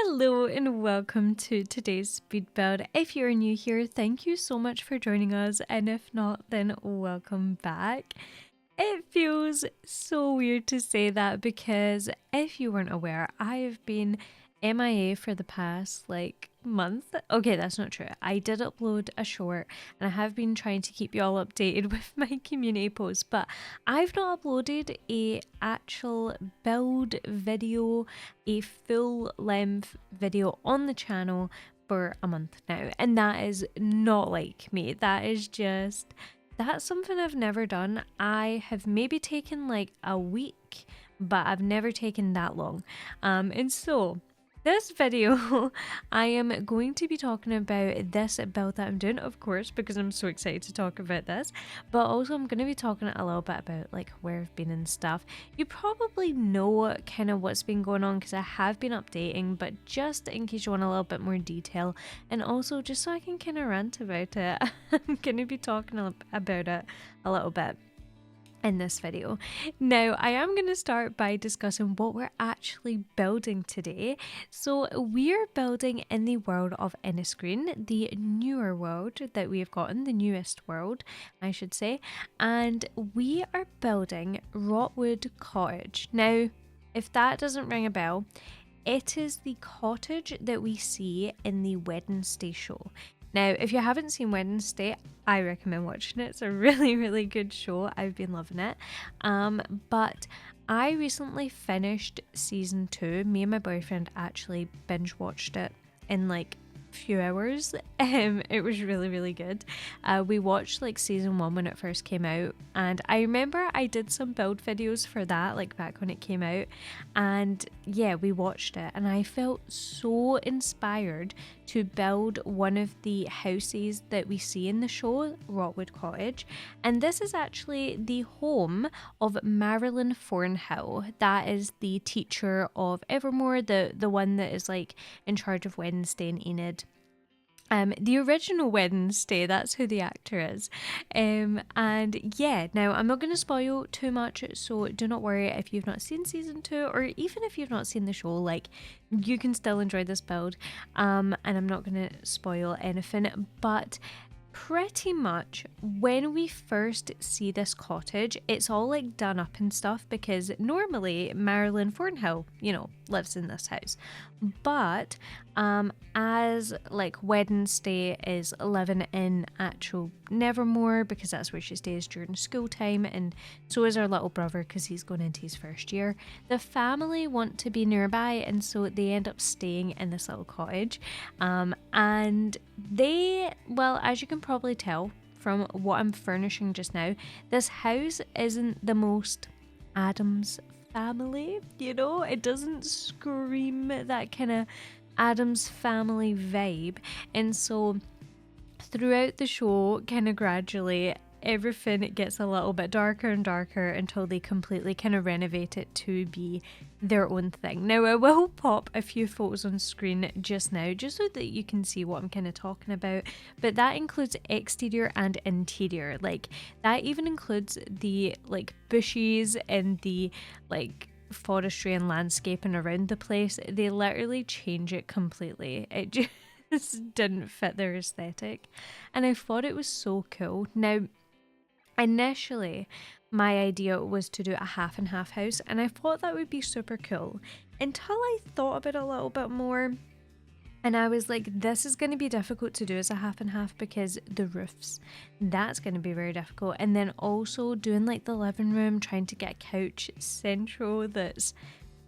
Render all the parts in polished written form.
Hello and welcome to today's speed build. If you're new here, thank you so much for joining us, and if not, then welcome back. It feels so weird to say that because if you weren't aware, I've been MIA for the past month. Okay, that's not true. I did upload a short and I have been trying to keep you all updated with my community posts, but I've not uploaded a actual build video, a full length video on the channel for a month now, and that is not like me. That's something I've never done. I have maybe taken like a week, but I've never taken that long. And so this video, I am going to be talking about this build that I'm doing, of course, because I'm so excited to talk about this, but also I'm going to be talking a little bit about like where I've been and stuff. You probably know kind of what's been going on because I have been updating, but just in case you want a little bit more detail, and also just so I can kind of rant about it, I'm going to be talking about it a little bit in this video. Now, I am going to start by discussing what we're actually building today. So we are building in the world of Inniscreen, the newer world that we have gotten, the newest world, I should say, and we are building Rotwood Cottage. Now, if that doesn't ring a bell, it is the cottage that we see in the Wednesday show. Now, if you haven't seen Wednesday, I recommend watching it. It's a really, really good show. I've been loving it. But I recently finished season 2. Me and my boyfriend actually binge watched it in like a few hours. It was really, really good. We watched like season 1 when it first came out, and I remember I did some build videos for that like back when it came out, and yeah, we watched it and I felt so inspired to build one of the houses that we see in the show, Rotwood Cottage. And this is actually the home of Marylin Thornhill. That is the teacher of Evermore, the one that is like in charge of Wednesday and Enid. The original Wednesday, that's who the actor is. And yeah, now I'm not going to spoil too much, so do not worry if you've not seen season 2, or even if you've not seen the show, like, you can still enjoy this build. And I'm not going to spoil anything, but pretty much when we first see this cottage, it's all like done up and stuff, because normally Marylin Thornhill, lives in this house. But as like Wednesday is living in actual Nevermore, because that's where she stays during school time, and so is our little brother because he's going into his first year, the family want to be nearby, and so they end up staying in this little cottage. And they, well, as you can probably tell from what I'm furnishing just now, this house isn't the most Addams family, it doesn't scream that kind of Addams family vibe. And so throughout the show, kind of gradually, everything gets a little bit darker and darker until they completely kind of renovate it to be their own thing. Now, I will pop a few photos on screen just now, just so that you can see what I'm kind of talking about, but that includes exterior and interior. Like, that even includes the like bushes and the like forestry and landscaping around the place. They literally change it completely. It just didn't fit their aesthetic, and I thought it was so cool. Now, initially, my idea was to do a half and half house, and I thought that would be super cool until I thought about it a little bit more, and I was like, this is going to be difficult to do as a half and half because the roofs, that's going to be very difficult. And then also doing like the living room, trying to get a couch central that's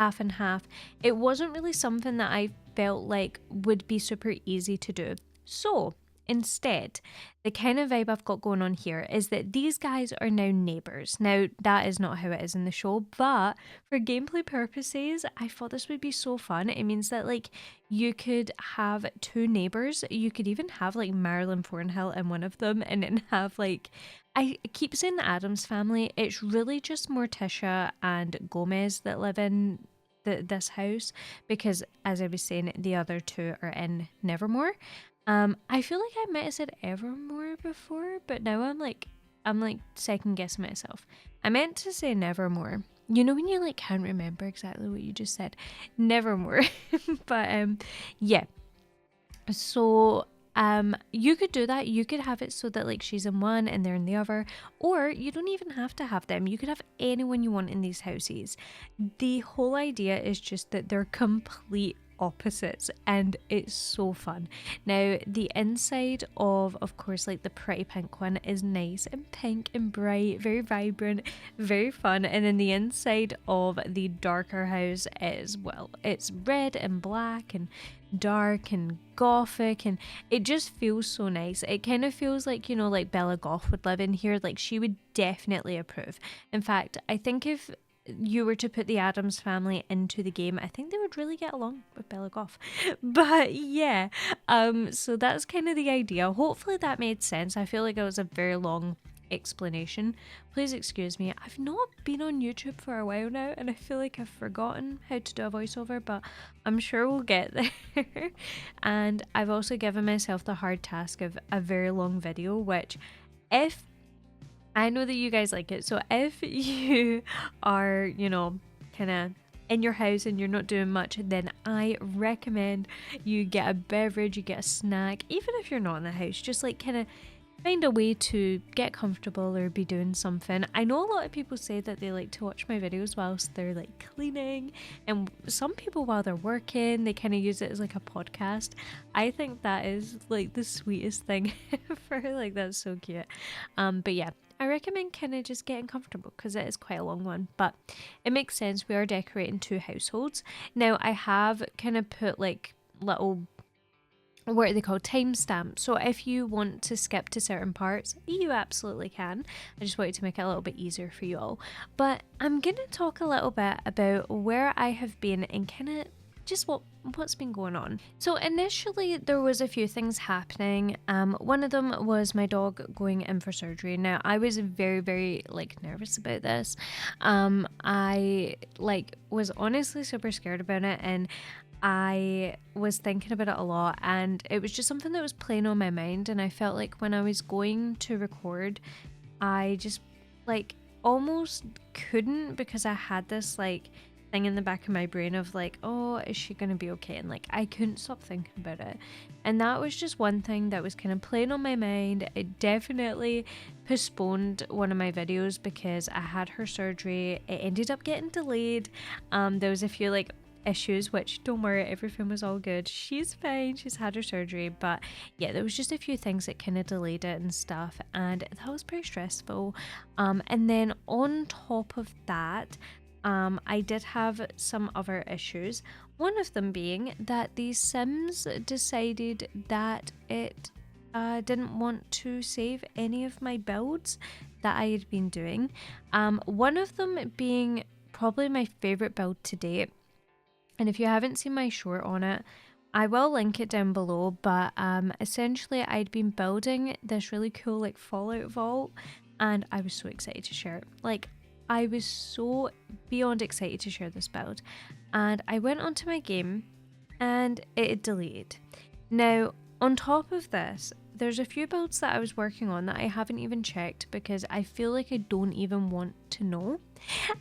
half and half. It wasn't really something that I felt like would be super easy to do. So instead, the kind of vibe I've got going on here is that these guys are now neighbours. Now, that is not how it is in the show, but for gameplay purposes, I thought this would be so fun. It means that like you could have 2 neighbours. You could even have like Marylin Thornhill in one of them, and then have like, I keep saying the Addams family. It's really just Morticia and Gomez that live in this house, because as I was saying, the other 2 are in Nevermore. I feel like I might have said Evermore before, but now I'm like second guessing myself. I meant to say Nevermore, you know when you like can't remember exactly what you just said? Nevermore. But yeah. So you could do that. You could have it so that like she's in one and they're in the other, or you don't even have to have them. You could have anyone you want in these houses. The whole idea is just that they're complete opposites, and it's so fun. Now the inside of course, like the pretty pink one is nice and pink and bright, very vibrant, very fun, and then the inside of the darker house is, well, it's red and black and dark and gothic, and it just feels so nice. It kind of feels like, you know, like Bella Goth would live in here. Like she would definitely approve. In fact, I think if you were to put the Addams family into the game, I think they would really get along with Bella Goth. But yeah, so that's kind of the idea. Hopefully that made sense. I feel like it was a very long explanation. Please excuse me. I've not been on YouTube for a while now, and I feel like I've forgotten how to do a voiceover, but I'm sure we'll get there. And I've also given myself the hard task of a very long video, which, if I know that you guys like it, so if you are, you know, kind of in your house and you're not doing much, then I recommend you get a beverage, you get a snack, even if you're not in the house, just like kind of find a way to get comfortable or be doing something. I know a lot of people say that they like to watch my videos whilst they're like cleaning, and some people while they're working, they kind of use it as like a podcast. I think that is like the sweetest thing ever. Like that's so cute. But yeah, I recommend kind of just getting comfortable because it is quite a long one, but it makes sense. We are decorating 2 households. Now I have kind of put like little, what are they called, timestamps. So if you want to skip to certain parts, you absolutely can. I just wanted to make it a little bit easier for you all. But I'm going to talk a little bit about where I have been and kind of just what's been going on. So initially there was a few things happening. One of them was my dog going in for surgery. Now I was very, very like nervous about this. I like was honestly super scared about it, and I was thinking about it a lot, and it was just something that was playing on my mind, and I felt like when I was going to record, I just like almost couldn't, because I had this like thing in the back of my brain of like, oh, is she gonna be okay? And like I couldn't stop thinking about it, and that was just one thing that was kind of playing on my mind. It definitely postponed one of my videos because I had her surgery. It ended up getting delayed. There was a few like issues, which don't worry, everything was all good. She's fine, she's had her surgery, but yeah, there was just a few things that kind of delayed it and stuff, and that was pretty stressful. And then on top of that, I did have some other issues. One of them being that the Sims decided that it didn't want to save any of my builds that I had been doing. One of them being probably my favorite build to date. And if you haven't seen my short on it, I will link it down below. But essentially I'd been building this really cool like Fallout vault, and I was so excited to share it. Like I was so beyond excited to share this build, and I went onto my game and it had deleted. Now on top of this, there's a few builds that I was working on that I haven't even checked because I feel like I don't even want to know.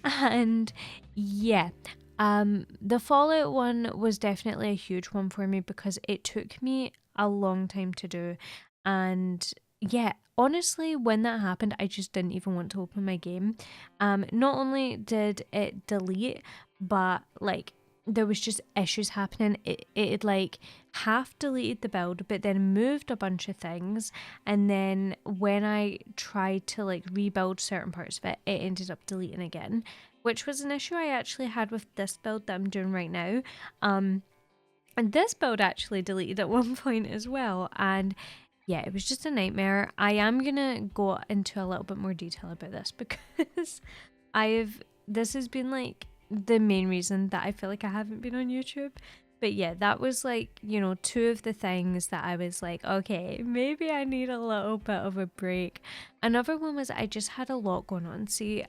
And yeah, the Fallout one was definitely a huge one for me because it took me a long time to do. And yeah, honestly, when that happened, I just didn't even want to open my game. Not only did it delete, but like there was just issues happening. It had like half deleted the build, but then moved a bunch of things, and then when I tried to like rebuild certain parts of it, it ended up deleting again, which was an issue I actually had with this build that I'm doing right now. And this build actually deleted at one point as well, and yeah, it was just a nightmare. I am gonna go into a little bit more detail about this because this has been like the main reason that I feel like I haven't been on YouTube. But yeah, that was like, you know, 2 of the things that I was like, okay, maybe I need a little bit of a break. Another one was I just had a lot going on. See,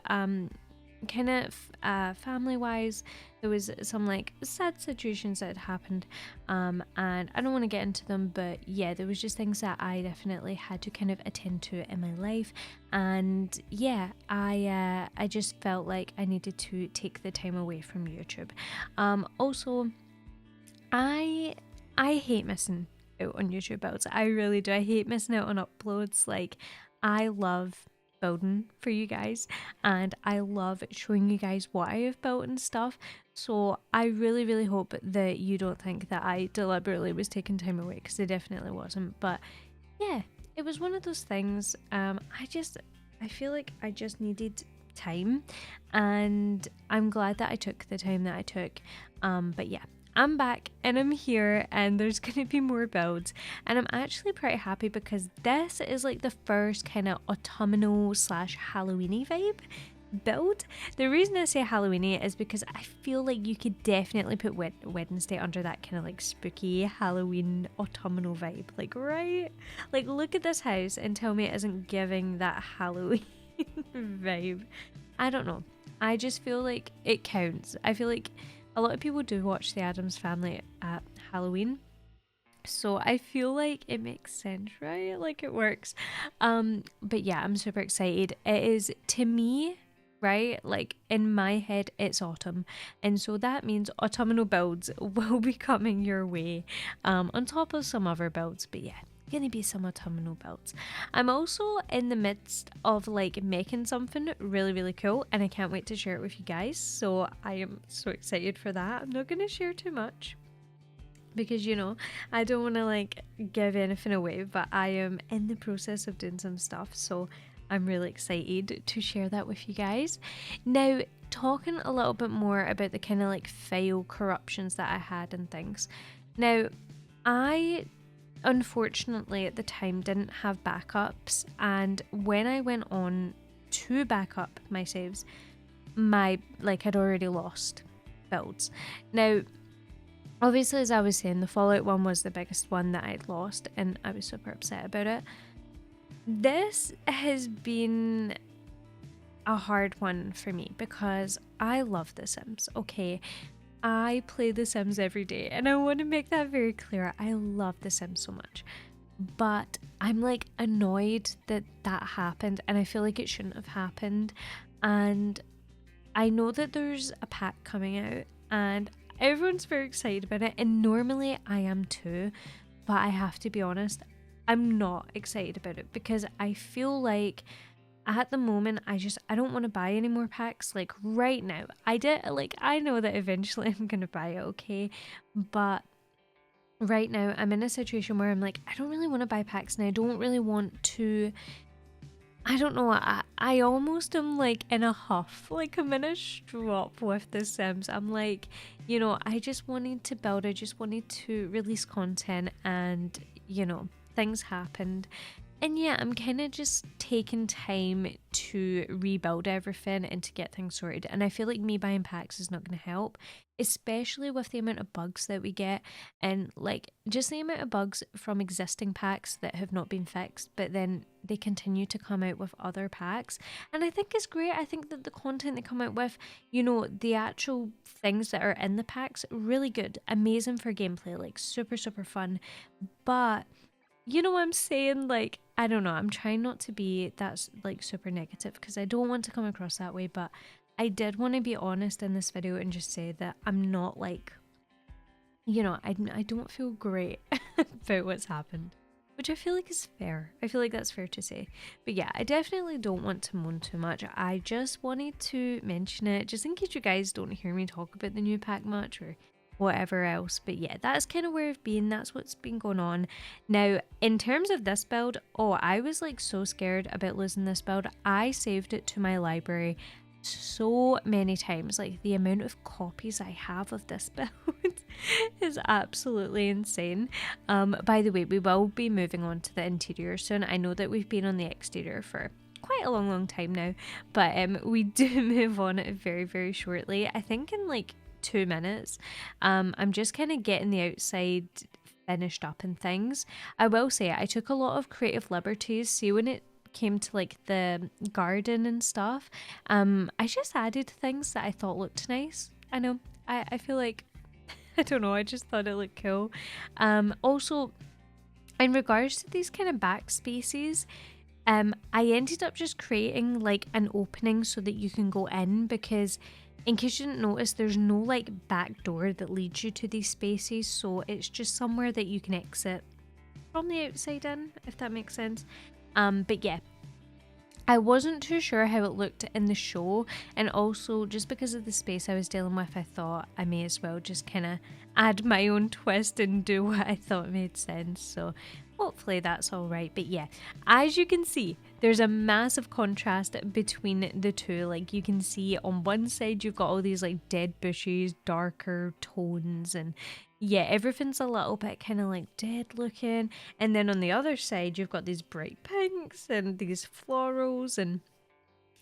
kind of family wise, there was some like sad situations that had happened, and I don't want to get into them, but yeah, there was just things that I definitely had to kind of attend to in my life, and yeah, I just felt like I needed to take the time away from YouTube. Also, I I hate missing out on YouTube builds. I really do. I hate missing out on uploads. Like, I love building for you guys, and I love showing you guys what I have built and stuff. So I really, really hope that you don't think that I deliberately was taking time away, because I definitely wasn't. But yeah, it was one of those things. I feel like I just needed time, and I'm glad that I took the time that I took. But yeah, I'm back and I'm here, and there's gonna be more builds, and I'm actually pretty happy because this is like the first kind of autumnal slash Halloweeny vibe build. The reason I say Halloweeny is because I feel like you could definitely put Wednesday under that kind of like spooky Halloween autumnal vibe, like, right? Like, look at this house and tell me it isn't giving that Halloween vibe. I don't know, I just feel like it counts. I feel like a lot of people do watch the Addams Family at Halloween, so I feel like it makes sense, right? Like, it works. But yeah, I'm super excited. It is, to me, right, like in my head, it's autumn, and so that means autumnal builds will be coming your way, on top of some other builds. But yeah, gonna be some autumnal builds. I'm also in the midst of like making something really, really cool, and I can't wait to share it with you guys. So I am so excited for that. I'm not gonna share too much because, you know, I don't want to like give anything away, but I am in the process of doing some stuff, so I'm really excited to share that with you guys. Now, talking a little bit more about the kind of like file corruptions that I had and things. Now, I unfortunately at the time didn't have backups, and when I went on to back up my saves, my like I'd already lost builds. Now, obviously, as I was saying, the Fallout one was the biggest one that I'd lost, and I was super upset about it. This has been a hard one for me because I love The Sims, okay? I play The Sims every day, and I want to make that very clear. I love The Sims so much, but I'm like annoyed that that happened, and I feel like it shouldn't have happened. And I know that there's a pack coming out, and everyone's very excited about it, and normally I am too, but I have to be honest, I'm not excited about it because I feel like at the moment I don't want to buy any more packs. Like, right now, I know that eventually I'm gonna buy it, okay, but right now I'm in a situation where I'm like, I don't really want to buy packs, and I don't really want to, I don't know, I almost am like in a huff, like I'm in a strop with The Sims. I'm like, you know, I just wanted to build, I just wanted to release content, and, you know, things happened. And yeah, I'm kind of just taking time to rebuild everything and to get things sorted. And I feel like me buying packs is not going to help, especially with the amount of bugs that we get, and like just the amount of bugs from existing packs that have not been fixed, but then they continue to come out with other packs. And I think it's great. I think that the content they come out with, you know, the actual things that are in the packs, really good, amazing for gameplay, like super, super fun. But you know what I'm saying? Like, I don't know. I'm trying not to be that's like super negative because I don't want to come across that way. But I did want to be honest in this video and just say that I'm not like, you know, I don't feel great about what's happened, which I feel like is fair. I feel like that's fair to say. But yeah, I definitely don't want to moan too much. I just wanted to mention it just in case you guys don't hear me talk about the new pack much or whatever else. But yeah, that's kind of where I've been. That's what's been going on. Now, in terms of this build, oh, I was like so scared about losing this build. I saved it to my library so many times. Like, the amount of copies I have of this build is absolutely insane. By the way, we will be moving on to the interior soon. I know that we've been on the exterior for quite a long time now, but we do move on very, very shortly. I think in like 2 minutes. I'm just kind of getting the outside finished up and things. I will say I took a lot of creative liberties. See, when it came to like the garden and stuff, I just added things that I thought looked nice. I know, I feel like, I don't know, I just thought it looked cool. Also, in regards to these kind of back spaces, I ended up just creating like an opening so that you can go in, because in case you didn't notice, there's no like back door that leads you to these spaces, so it's just somewhere that you can exit from the outside in, if that makes sense. But yeah, I wasn't too sure how it looked in the show, and also just because of the space I was dealing with, I thought I may as well just kind of add my own twist and do what I thought made sense. So hopefully that's all right. But yeah, as you can see, there's a massive contrast between the two. Like you can see on one side you've got all these like dead bushes, darker tones, and yeah, everything's a little bit kind of like dead looking. And then on the other side you've got these bright pinks and these florals, and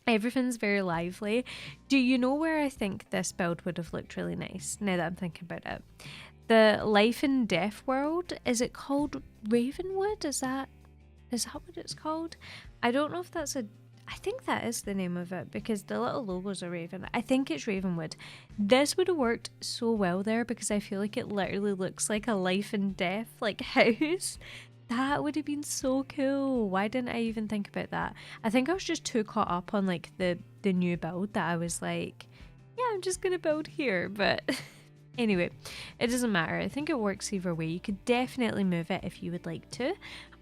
everything's very lively. Do you know where I think this build would have looked really nice, now that I'm thinking about it? The life and death world, is it called Ravenwood? Is that what it's called? I don't know if that's I think that is the name of it, because the little logo's a raven. I think it's Ravenwood. This would have worked so well there, because I feel like it literally looks like a life and death like house. That would have been so cool. Why didn't I even think about that? I think I was just too caught up on like the new build that I was like, yeah, I'm just gonna build here. But anyway, it doesn't matter. I think it works either way. You could definitely move it if you would like to.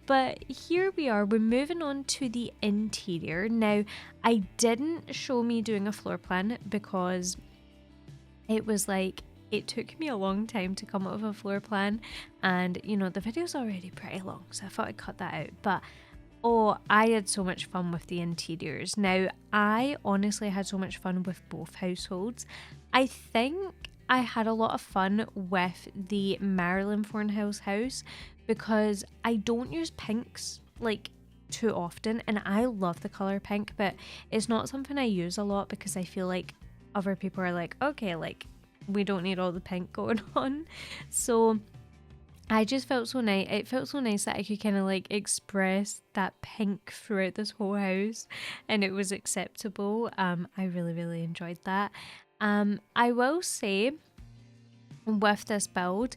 But here we are, we're moving on to the interior. Now, I didn't show me doing a floor plan because it was like, it took me a long time to come up with a floor plan, and you know, the video's already pretty long, so I thought I'd cut that out. But oh, I had so much fun with the interiors. Now, I honestly had so much fun with both households. I think I had a lot of fun with the Marylin Thornhills house because I don't use pinks like too often, and I love the color pink, but it's not something I use a lot because I feel like other people are like, okay, like we don't need all the pink going on. So I just felt so nice. It felt so nice that I could kind of like express that pink throughout this whole house, and it was acceptable. I really enjoyed that. I will say with this build,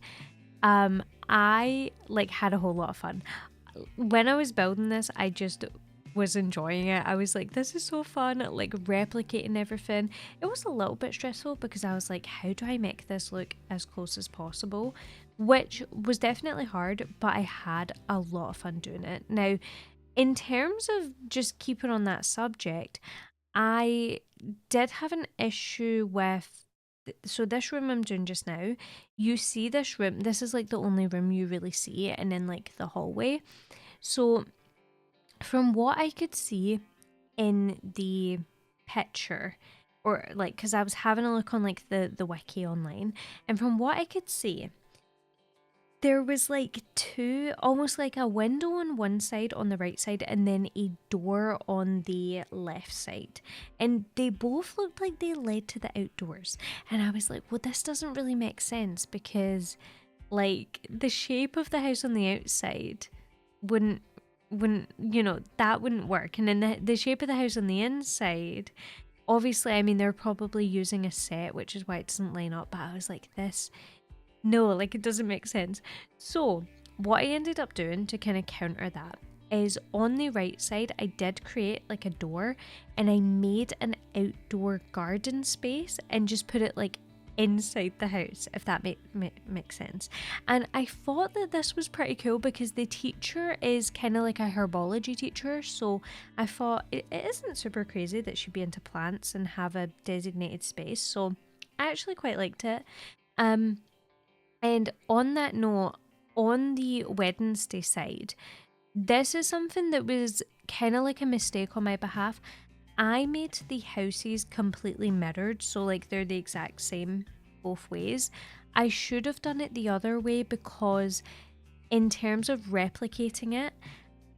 I like had a whole lot of fun. When I was building this, I just was enjoying it. I was like, this is so fun, like replicating everything. It was a little bit stressful because I was like, how do I make this look as close as possible? Which was definitely hard, but I had a lot of fun doing it. Now, in terms of just keeping on that subject, I did have an issue with, so this room I'm doing just now, you see this room, this is like the only room you really see, and then like the hallway. So from what I could see in the picture, or like, because I was having a look on like the wiki online, and from what I could see, there was like two, almost like a window on one side on the right side, and then a door on the left side, and they both looked like they led to the outdoors. And I was like, well, this doesn't really make sense, because like the shape of the house on the outside wouldn't, you know, that wouldn't work. And then the shape of the house on the inside, obviously, I mean, they're probably using a set, which is why it doesn't line up. But I was like, no, like it doesn't make sense. So what I ended up doing to kind of counter that is, on the right side, I did create like a door, and I made an outdoor garden space and just put it like inside the house, if that makes sense. And I thought that this was pretty cool because the teacher is kind of like a herbology teacher, so I thought it isn't super crazy that she'd be into plants and have a designated space, so I actually quite liked it. And on that note, on the Wednesday side, this is something that was kind of like a mistake on my behalf. I made the houses completely mirrored, so like they're the exact same both ways. I should have done it the other way, because in terms of replicating it,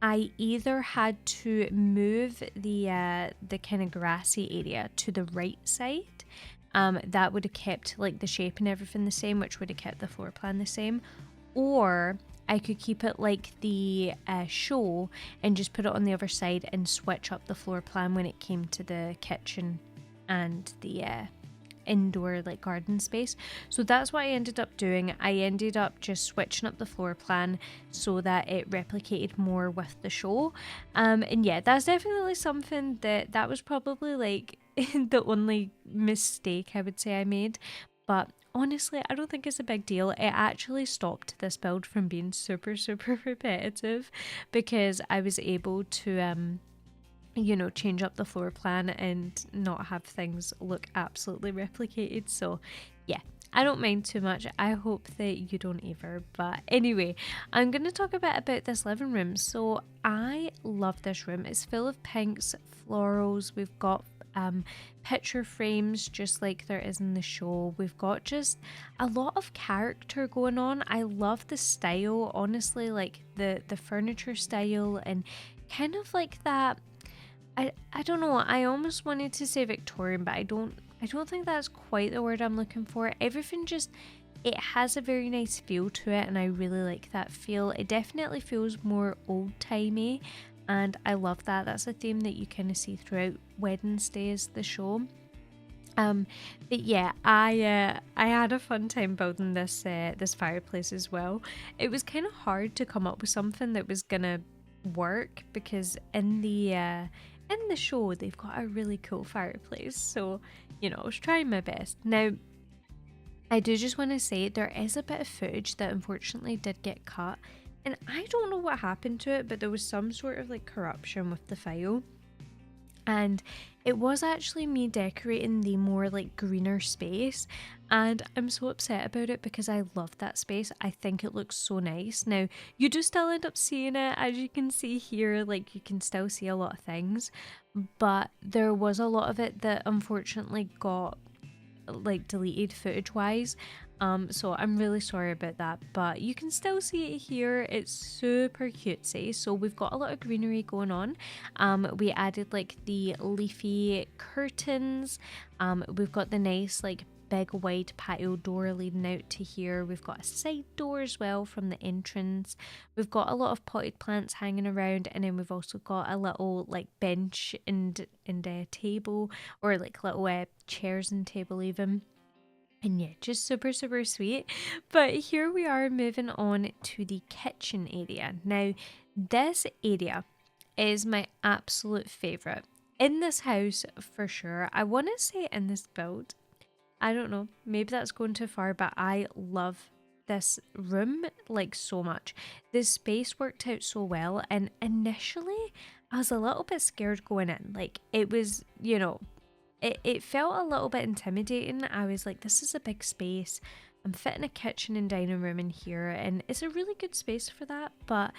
I either had to move the kind of grassy area to the right side. That would have kept like the shape and everything the same, which would have kept the floor plan the same. or I could keep it like the show and just put it on the other side and switch up the floor plan when it came to the kitchen and the indoor like garden space. So that's what I ended up doing. I ended up just switching up the floor plan so that it replicated more with the show. And yeah, that's definitely something that was probably like the only mistake I would say I made. But honestly, I don't think it's a big deal. It actually stopped this build from being super, super repetitive because I was able to change up the floor plan and not have things look absolutely replicated. So yeah, I don't mind too much. I hope that you don't either. But anyway, I'm going to talk a bit about this living room. So I love this room. It's full of pinks, florals. We've got picture frames just like there is in the show. We've got just a lot of character going on. I love the style, honestly, like the furniture style and kind of like that. I don't know, I almost wanted to say Victorian, but I don't think that's quite the word I'm looking for. Everything just, it has a very nice feel to it, and I really like that feel. It definitely feels more old-timey, and I love that. That's a theme that you kind of see throughout Wednesdays, the show. But yeah, I had a fun time building this this fireplace as well. It was kind of hard to come up with something that was gonna work because in the show they've got a really cool fireplace, so I was trying my best. Now I do just want to say there is a bit of footage that unfortunately did get cut, and I don't know what happened to it, but there was some sort of like corruption with the file. And it was actually me decorating the more like greener space, and I'm so upset about it because I love that space. I think it looks so nice. Now you do still end up seeing it, as you can see here, like you can still see a lot of things, but there was a lot of it that unfortunately got like deleted footage wise. So I'm really sorry about that, but you can still see it here. It's super cutesy. So we've got a lot of greenery going on. We added like the leafy curtains. We've got the nice like big wide patio door leading out to here. We've got a side door as well from the entrance. We've got a lot of potted plants hanging around, and then we've also got a little like bench and a table, or like little chairs and table even. And yeah, just super, super sweet. But here we are moving on to the kitchen area. Now, this area is my absolute favourite in this house for sure. I want to say in this build, I don't know, maybe that's going too far, but I love this room like so much. This space worked out so well, and initially I was a little bit scared going in. Like it was, it felt a little bit intimidating. I was like, this is a big space. I'm fitting a kitchen and dining room in here, and it's a really good space for that, but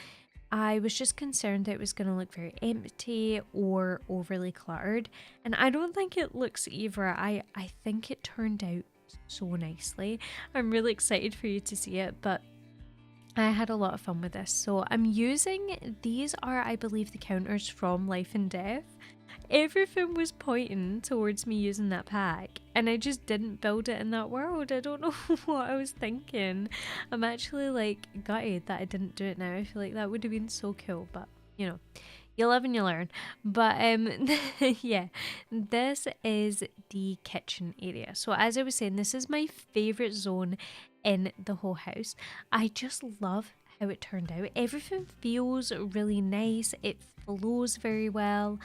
I was just concerned that it was going to look very empty or overly cluttered, and I don't think it looks either. I think it turned out so nicely. I'm really excited for you to see it, but I had a lot of fun with this. So I'm using, these are I believe the counters from Life and Death. Everything was pointing towards me using that pack, and I just didn't build it in that world. I don't know what I was thinking. I'm actually like gutted that I didn't do it now. I feel like that would have been so cool, but you live and you learn. But yeah, this is the kitchen area. So as I was saying, this is my favorite zone in the whole house. I just love how it turned out. Everything feels really nice. It flows very well.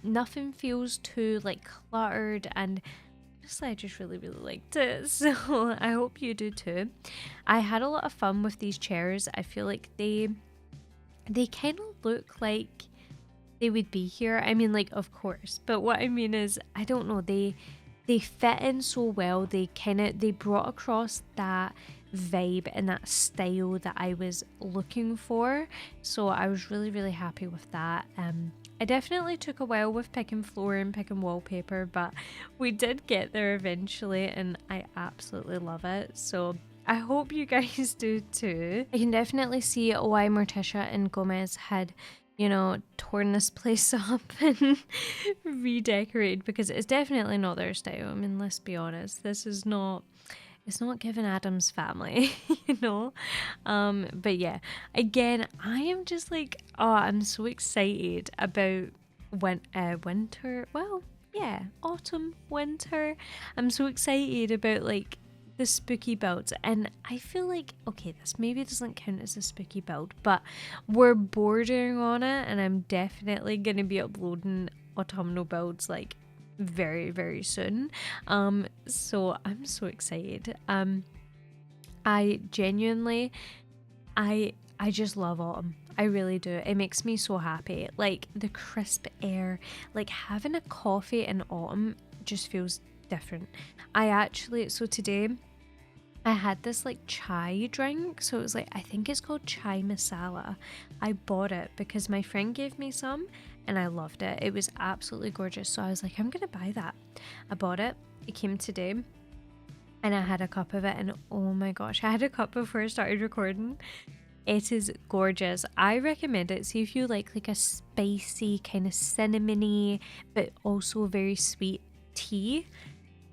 Nothing feels too like cluttered, and honestly I just really liked it. So I hope you do too. I had a lot of fun with these chairs. I feel like they kind of look like they would be here. I mean, like, of course, but what I mean is, I don't know, they fit in so well. They brought across that vibe and that style that I was looking for, so I was really happy with that. I definitely took a while with picking floor and picking wallpaper, but we did get there eventually, and I absolutely love it. So I hope you guys do too. I can definitely see why Morticia and Gomez had torn this place up and redecorated, because it's definitely not their style. I mean, let's be honest, this is not it's not giving Addams family, you know. But yeah, again, I am just like, oh, I'm so excited about winter. Well, yeah, autumn, winter. I'm so excited about like the spooky builds, and I feel like, okay, this maybe doesn't count as a spooky build, but we're bordering on it, and I'm definitely gonna be uploading autumnal builds like very, very soon. So I'm so excited. I genuinely, I just love autumn. I really do. It makes me so happy. Like the crisp air, like having a coffee in autumn just feels different. So today I had this like chai drink. So it was like, I think it's called chai masala. I bought it because my friend gave me some and I loved it. It was absolutely gorgeous. So I was like, I'm going to buy that. I bought it. It came today and I had a cup of it, and oh my gosh, I had a cup before I started recording. It is gorgeous. I recommend it. See if you like a spicy kind of cinnamony but also very sweet tea.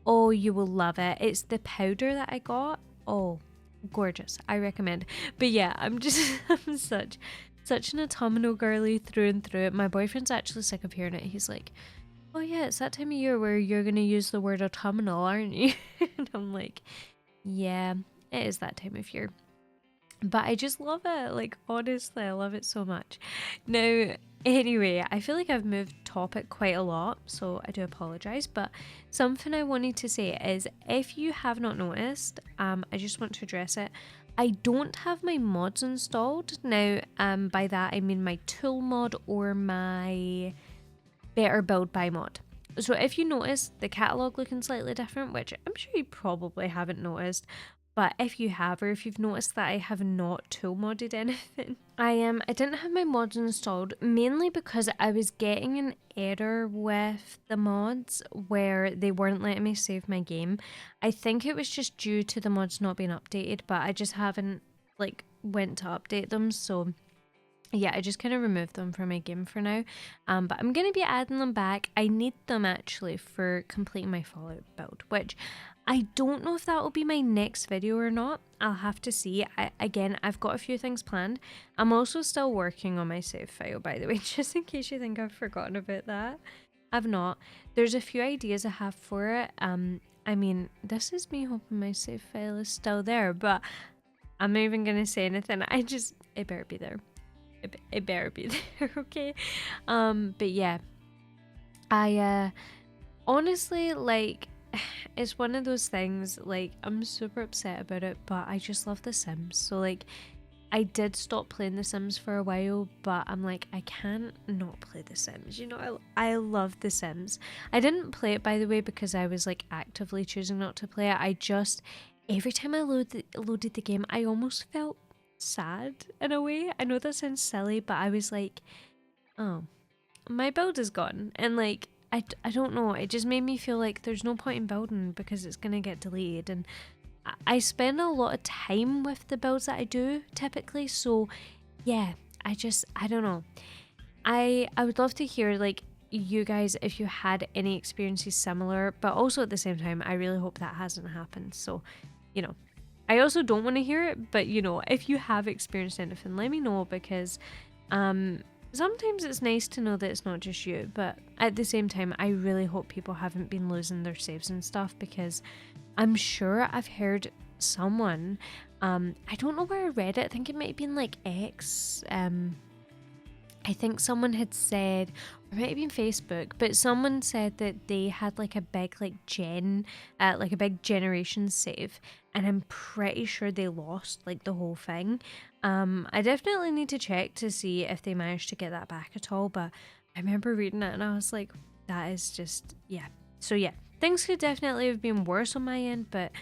Oh, you will love it. It's the powder that I got. Oh, gorgeous. I recommend. But yeah, I'm such an autumnal girly through and through. My boyfriend's actually sick of hearing it. He's like, oh yeah, it's that time of year where you're gonna use the word autumnal, aren't you? And I'm like, yeah, it is that time of year. But I just love it. Like, honestly, I love it so much. Now, anyway, I feel like I've moved topic quite a lot, so I do apologize. But something I wanted to say is, if you have not noticed, I just want to address it. I don't have my mods installed. Now, by that, I mean my tool mod or my Better Build by mod. So if you notice the catalogue looking slightly different, which I'm sure you probably haven't noticed, but if you have, or if you've noticed that I have not tool modded anything, I didn't have my mods installed, mainly because I was getting an error with the mods where they weren't letting me save my game. I think it was just due to the mods not being updated, but I just haven't like went to update them, so yeah, I just kind of removed them from my game for now. But I'm going to be adding them back. I need them actually for completing my Fallout build, which I don't know if that will be my next video or not. I'll have to see. Again, I've got a few things planned. I'm also still working on my save file, by the way, just in case you think I've forgotten about that. I've not. There's a few ideas I have for it. I mean, this is me hoping my save file is still there, but I'm not even going to say anything. It better be there. It better be there, okay? But yeah, I honestly, like, it's one of those things, like, I'm super upset about it, but I just love The Sims. So like, I did stop playing The Sims for a while, but I'm like, I can't not play The Sims, you know. I love The Sims. I didn't play it, by the way, because I was like actively choosing not to play it. I just, every time I loaded the game, I almost felt sad in a way. I know that sounds silly, but I was like, oh, my build is gone, and like I don't know, it just made me feel like there's no point in building because it's gonna get deleted, and I spend a lot of time with the builds that I do typically, so yeah, I don't know. I would love to hear like you guys if you had any experiences similar, but also at the same time I really hope that hasn't happened. So, you know, I also don't want to hear it, but you know, if you have experienced anything, let me know, because sometimes it's nice to know that it's not just you, but at the same time, I really hope people haven't been losing their saves and stuff, because I'm sure I've heard someone, I don't know where I read it, I think it might have been like X, I think someone had said, or it might have been Facebook, but someone said that they had like a big like a big generation save, and I'm pretty sure they lost like the whole thing. I definitely need to check to see if they managed to get that back at all, but I remember reading it and I was like, that is just, yeah. So yeah, things could definitely have been worse on my end, but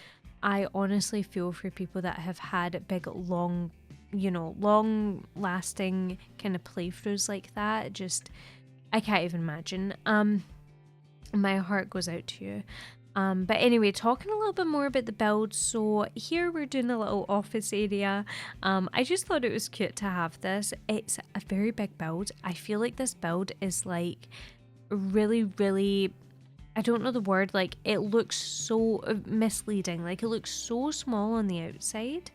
I honestly feel for people that have had big, long lasting kind of playthroughs like that. Just, I can't even imagine. My heart goes out to you. But anyway, talking a little bit more about the build. So here we're doing a little office area. I just thought it was cute to have this. It's a very big build. I feel like this build is like really, really, I don't know the word, like it looks so misleading. Like it looks so small on the outside,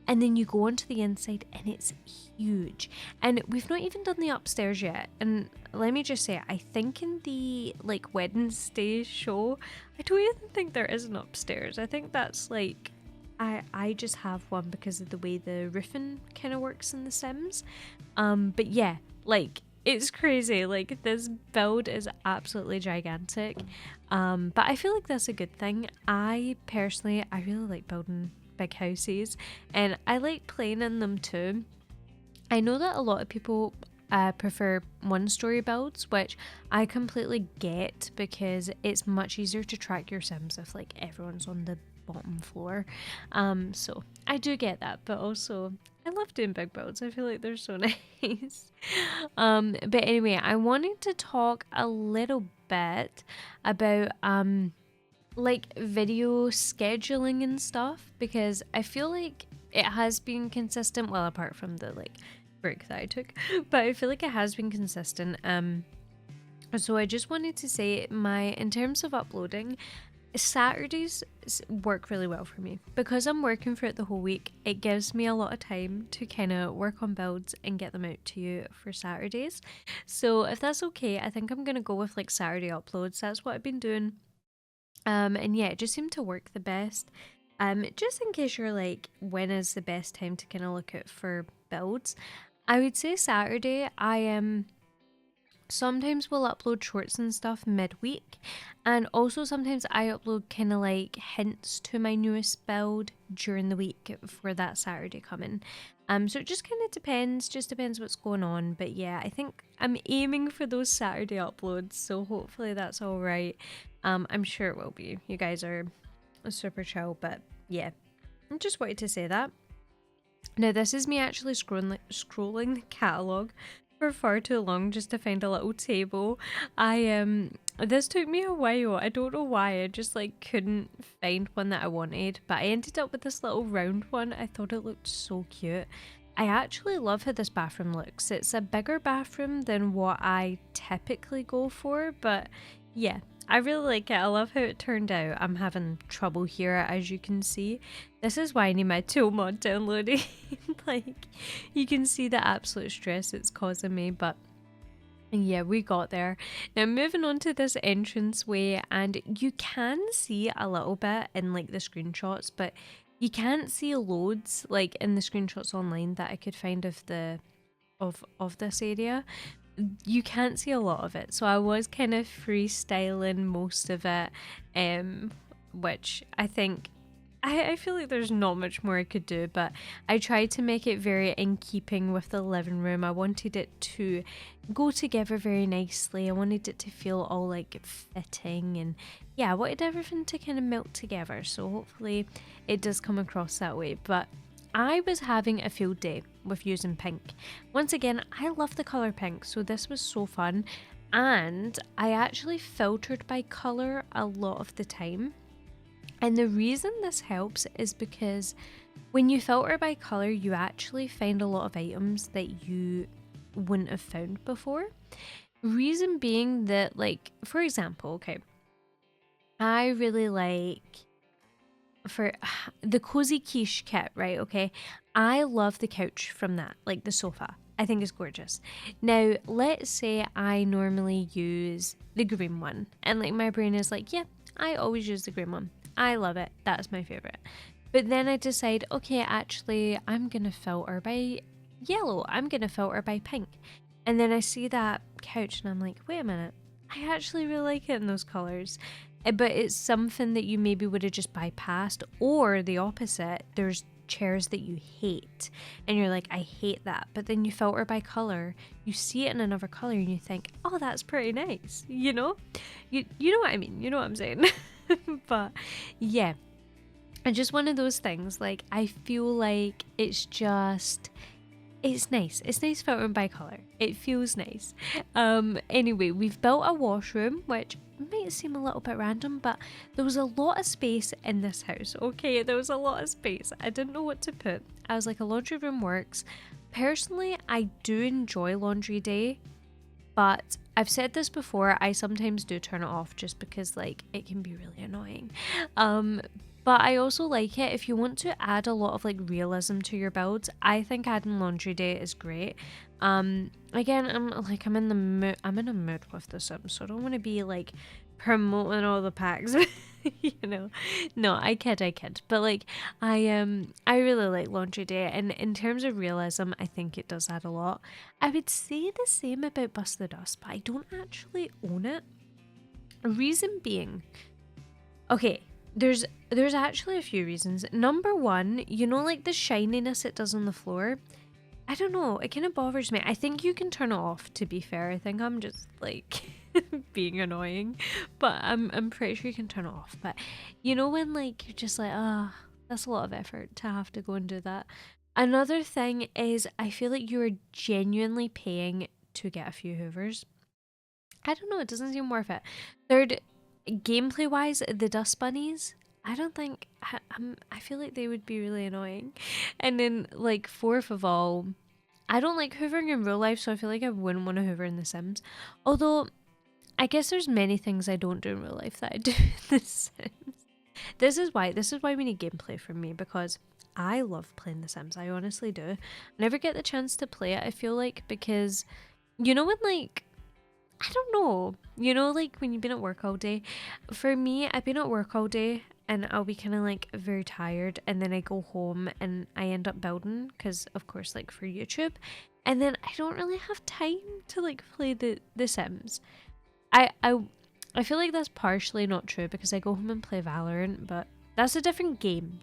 and then you go onto the inside and it's huge. And we've not even done the upstairs yet. And let me just say, I think in the like Wednesday show, I don't even think there is an upstairs. I think that's like, I just have one because of the way the roofing kind of works in The Sims. But yeah, like it's crazy. Like this build is absolutely gigantic. But I feel like that's a good thing. I personally, I really like building big houses, and I like playing in them too. I know that a lot of people prefer one-story builds, which I completely get because it's much easier to track your Sims if like everyone's on the bottom floor. So I do get that, but also I love doing big builds. I feel like they're so nice. But anyway, I wanted to talk a little bit about like video scheduling and stuff, because I feel like it has been consistent, well apart from the like break that I took, but I feel like it has been consistent. So I just wanted to say in terms of uploading, Saturdays work really well for me because I'm working for it the whole week. It gives me a lot of time to kind of work on builds and get them out to you for Saturdays. So if that's okay, I think I'm gonna go with like Saturday uploads. That's what I've been doing. And yeah, it just seemed to work the best. Just in case you're like, when is the best time to kind of look at for builds? I would say Saturday. Sometimes we'll upload shorts and stuff midweek, and also sometimes I upload kind of like hints to my newest build during the week for that Saturday coming. So it just kind of depends what's going on. But yeah, I think I'm aiming for those Saturday uploads, so hopefully that's all right. I'm sure it will be. You guys are super chill, but yeah, I just wanted to say that. Now this is me actually scrolling the catalogue for far too long just to find a little table. This took me a while. I don't know why. I just like couldn't find one that I wanted, but I ended up with this little round one. I thought it looked so cute. I actually love how this bathroom looks. It's a bigger bathroom than what I typically go for, but yeah, I really like it. I love how it turned out. I'm having trouble here, as you can see. This is why I need my tool mod downloading. Like, you can see the absolute stress it's causing me, but yeah, we got there. Now moving on to this entranceway, and you can see a little bit in like the screenshots, but you can't see loads like in the screenshots online that I could find of this area. You can't see a lot of it, so I was kind of freestyling most of it, which I think I feel like there's not much more I could do, but I tried to make it very in keeping with the living room. I wanted it to go together very nicely. I wanted it to feel all like fitting, and yeah, I wanted everything to kind of melt together, so hopefully it does come across that way. But I was having a field day with using pink. Once again, I love the colour pink, so this was so fun. And I actually filtered by colour a lot of the time. And the reason this helps is because when you filter by colour, you actually find a lot of items that you wouldn't have found before. Reason being that, like, for example, okay, I really like for the cozy quiche kit, right? Okay, I love the couch from that, like the sofa. I think it's gorgeous. Now, let's say I normally use the green one, and like my brain is like, yeah, I always use the green one. I love it. That's my favorite. But then I decide, okay, actually, I'm gonna filter by yellow. I'm gonna filter by pink. And then I see that couch, and I'm like, wait a minute, I actually really like it in those colors. But it's something that you maybe would have just bypassed, or the opposite, there's chairs that you hate and you're like, I hate that, but then you filter by color, you see it in another color and you think, oh, that's pretty nice, you know what I mean, you know what I'm saying. But yeah, and just one of those things, like I feel like it's nice. It's nice filtering by colour. It feels nice. Anyway, we've built a washroom, which might seem a little bit random, but there was a lot of space in this house. Okay, there was a lot of space. I didn't know what to put. I was like, a laundry room works. Personally, I do enjoy laundry day. But I've said this before, I sometimes do turn it off just because like it can be really annoying. Um but I also like it if you want to add a lot of like realism to your builds. I think adding laundry day is great. Again, I'm in the mood, I'm in a mood with the Sims, so I don't want to be like promoting all the packs. you know no, I kid, but like I really like laundry day, and in terms of realism I think it does add a lot. I would say the same about Bust the Dust, but I don't actually own it. Reason being, okay, there's actually a few reasons. Number one, like the shininess it does on the floor, I don't know, it kind of bothers me. I think you can turn it off, to be fair. I think I'm just like being annoying, but I'm pretty sure you can turn it off. But when like you're just like, that's a lot of effort to have to go and do that. Another thing is I feel like you're genuinely paying to get a few hoovers. I don't know, it doesn't seem worth it. Third, gameplay wise, the dust bunnies, I don't think I feel like they would be really annoying. And then like fourth of all, I don't like hoovering in real life, so I feel like I wouldn't want to hoover in The Sims. Although I guess there's many things I don't do in real life that I do in The Sims. This is why we need gameplay from me, because I love playing The Sims. I honestly do. I never get the chance to play it, I feel like, because when like, I don't know, like when you've been at work all day. For me, I've been at work all day and I'll be kind of like very tired, and then I go home and I end up building, because of course like for YouTube, and then I don't really have time to like play the Sims. I feel like that's partially not true because I go home and play Valorant, but that's a different game,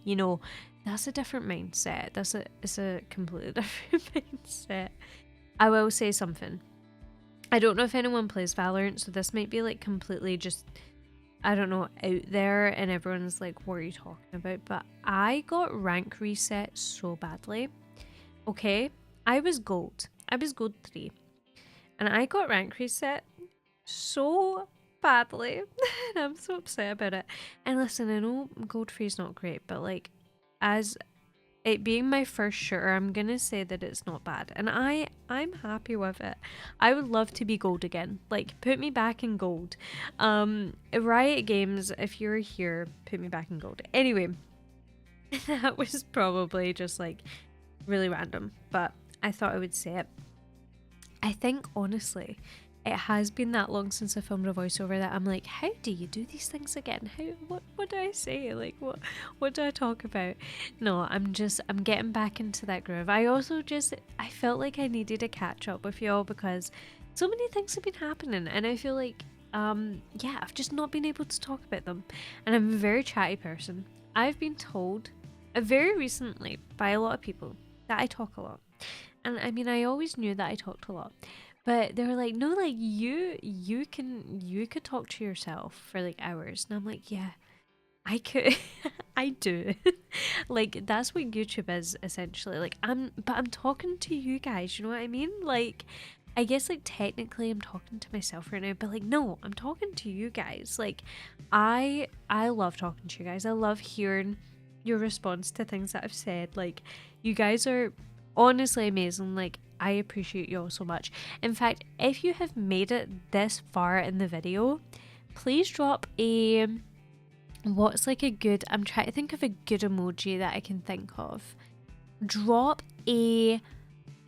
that's a different mindset. It's a completely different mindset. I will say something. I don't know if anyone plays Valorant, so this might be like completely just, I don't know, out there, and everyone's like, what are you talking about? But I got rank reset so badly. Okay, I was gold 3, and I got rank reset so badly, and I'm so upset about it. And listen, I know gold 3 is not great, but like, as it being my first shooter, I'm gonna say that it's not bad, and I'm happy with it. I would love to be gold again. Like, put me back in gold. Riot Games, if you're here, put me back in gold. Anyway, that was probably just like really random, but I thought I would say it. I think honestly, it has been that long since I filmed a voiceover that I'm like, how do you do these things again? What do I say? Like, what do I talk about? No, I'm getting back into that groove. I also I felt like I needed to catch up with y'all because so many things have been happening, and I feel like, I've just not been able to talk about them. And I'm a very chatty person. I've been told very recently by a lot of people that I talk a lot. And I mean, I always knew that I talked a lot. But they were like, no, like you could talk to yourself for like hours. And I'm like, yeah, I could. I do. Like, that's what YouTube is essentially. Like, I'm talking to you guys, you know what I mean? Like, I guess like technically I'm talking to myself right now, but like, no, I'm talking to you guys. Like, I love talking to you guys. I love hearing your response to things that I've said. Like, you guys are honestly amazing. Like, I appreciate you all so much. In fact, if you have made it this far in the video, please drop a, what's like a good, I'm trying to think of a good emoji that I can think of. Drop a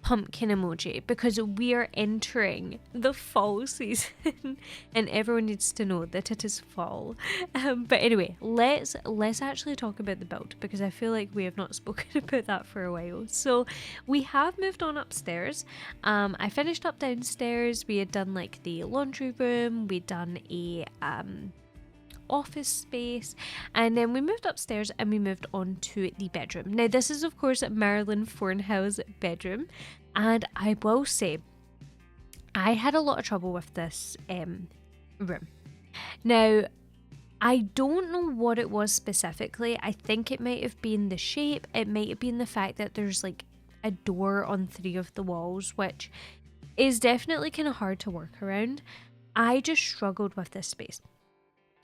pumpkin emoji, because we are entering the fall season and everyone needs to know that it is fall. But anyway, let's actually talk about the build, because I feel like we have not spoken about that for a while. So we have moved on upstairs. I finished up downstairs. We had done like the laundry room, we'd done a office space, and then we moved upstairs and we moved on to the bedroom. Now this is of course Marylin Thornhills' bedroom, and I will say I had a lot of trouble with this room. Now I don't know what it was specifically. I think it might have been the shape, it might have been the fact that there's like a door on 3 of the walls, which is definitely kind of hard to work around. I just struggled with this space.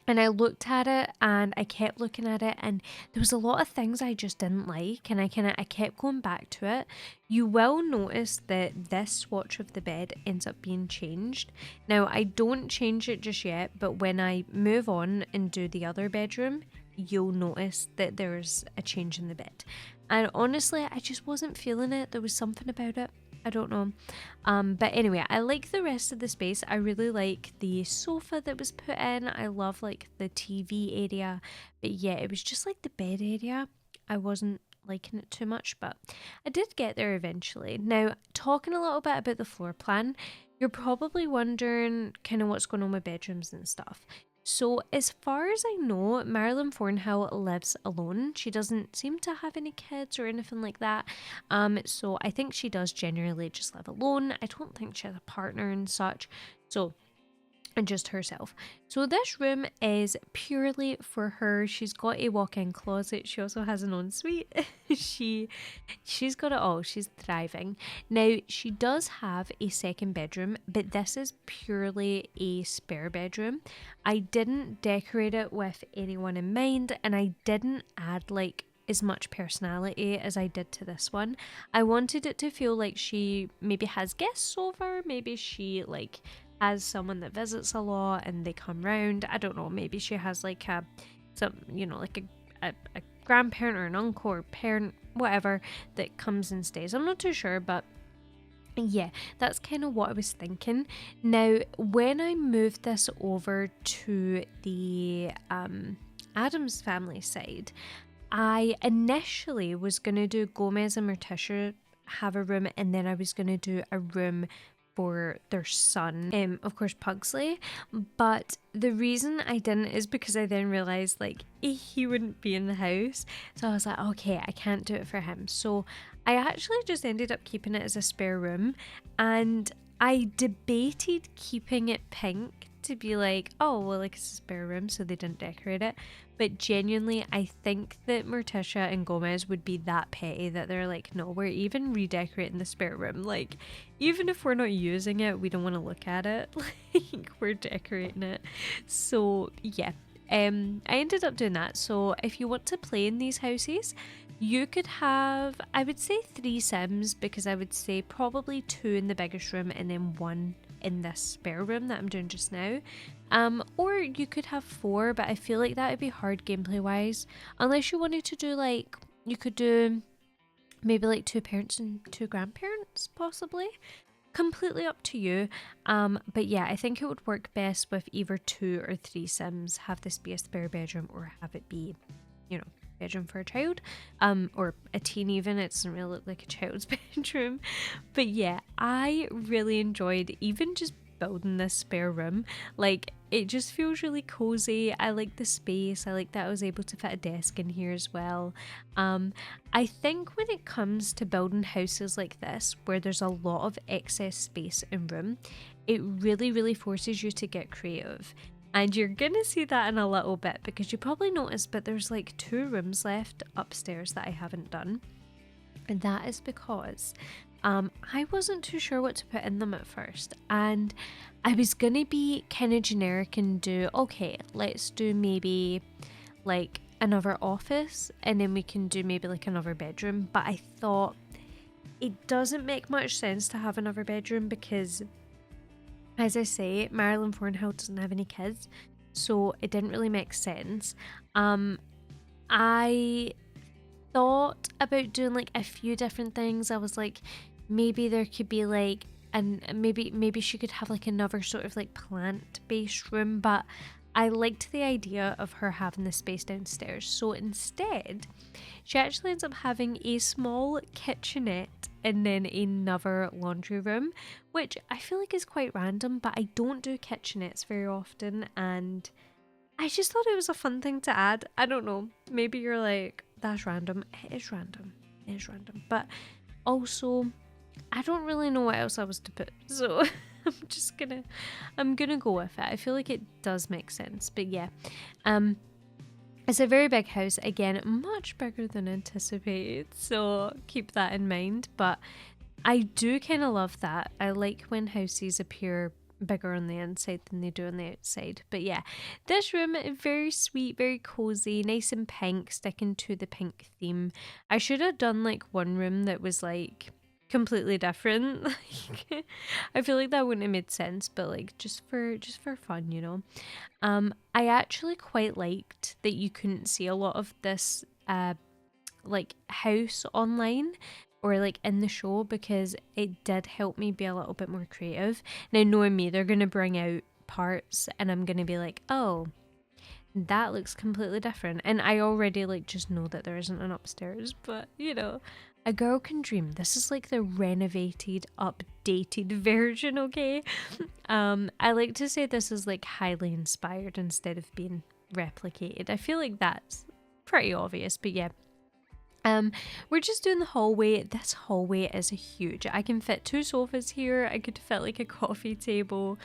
And I looked at it and I kept looking at it, and there was a lot of things I just didn't like, and I kept going back to it. You will notice that this swatch of the bed ends up being changed. Now, I don't change it just yet, but when I move on and do the other bedroom, you'll notice that there's a change in the bed. And honestly, I just wasn't feeling it. There was something about it. I don't know. But anyway, I like the rest of the space. I really like the sofa that was put in. I love like the TV area. But yeah, it was just like the bed area. I wasn't liking it too much, but I did get there eventually. Now, talking a little bit about the floor plan, you're probably wondering kind of what's going on with bedrooms and stuff. So as far as I know, Marylin Thornhill lives alone. She doesn't seem to have any kids or anything like that. So I think she does generally just live alone. I don't think she has a partner and such. So, and just herself. So this room is purely for her. She's got a walk-in closet. She also has an ensuite. She's got it all. She's thriving. Now, she does have a second bedroom, but this is purely a spare bedroom. I didn't decorate it with anyone in mind, and I didn't add like as much personality as I did to this one. I wanted it to feel like she maybe has guests over, maybe she like has someone that visits a lot and they come round. I don't know, maybe she has like a grandparent or an uncle or parent, whatever, that comes and stays. I'm not too sure, but yeah, that's kind of what I was thinking. Now, when I moved this over to the Addams family side, I initially was going to do Gomez and Morticia have a room, and then I was going to do a room for their son, of course Pugsley. But the reason I didn't is because I then realised like he wouldn't be in the house, so I was like, okay, I can't do it for him. So I actually just ended up keeping it as a spare room, and I debated keeping it pink to be like, oh well, like it's a spare room, so they didn't decorate it. But genuinely, I think that Morticia and Gomez would be that petty that they're like, no, we're even redecorating the spare room. Like, even if we're not using it, we don't want to look at it. Like, we're decorating it. So, yeah. I ended up doing that. So, if you want to play in these houses, you could have, I would say 3 Sims, because I would say probably 2 in the biggest room and then 1 in this spare room that I'm doing just now. Or you could have 4, but I feel like that would be hard gameplay wise, unless you wanted to do like, you could do maybe like 2 parents and 2 grandparents possibly. Completely up to you. But yeah, I think it would work best with either 2 or 3 Sims. Have this be a spare bedroom, or have it be, bedroom for a child, or a teen even. It doesn't really look like a child's bedroom. But yeah, I really enjoyed even just building this spare room. Like, it just feels really cozy. I like the space. I like that I was able to fit a desk in here as well. I think when it comes to building houses like this, where there's a lot of excess space and room, it really, really forces you to get creative. And you're gonna see that in a little bit, because you probably noticed, but there's like 2 rooms left upstairs that I haven't done. And that is because I wasn't too sure what to put in them at first, and I was gonna be kind of generic and do, okay, let's do maybe like another office, and then we can do maybe like another bedroom. But I thought it doesn't make much sense to have another bedroom because, as I say, Marylin Thornhill doesn't have any kids, so it didn't really make sense. I thought about doing like a few different things. I was like, maybe there could be like, and maybe she could have like another sort of like plant-based room, but I liked the idea of her having the space downstairs. So instead, she actually ends up having a small kitchenette and then another laundry room, which I feel like is quite random, but I don't do kitchenettes very often, and I just thought it was a fun thing to add. I don't know, maybe you're like, that's random. It is random. But also, I don't really know what else I was to put, so I'm gonna go with it. I feel like it does make sense. But yeah, it's a very big house, again, much bigger than anticipated, so keep that in mind. But I do kind of love that. I like when houses appear bigger on the inside than they do on the outside. But yeah, this room is very sweet, very cozy, nice and pink, sticking to the pink theme. I should have done like one room that was like completely different. Like, I feel like that wouldn't have made sense, but like just for fun, you know. I actually quite liked that you couldn't see a lot of this like house online or like in the show, because it did help me be a little bit more creative. Now, knowing me, they're going to bring out parts and I'm going to be like, oh, that looks completely different. And I already like just know that there isn't an upstairs, but you know, a girl can dream. This is like the renovated, updated version, okay? I like to say this is like highly inspired instead of being replicated. I feel like that's pretty obvious, but yeah. We're just doing the hallway. This hallway is huge. I can fit 2 sofas here. I could fit like a coffee table.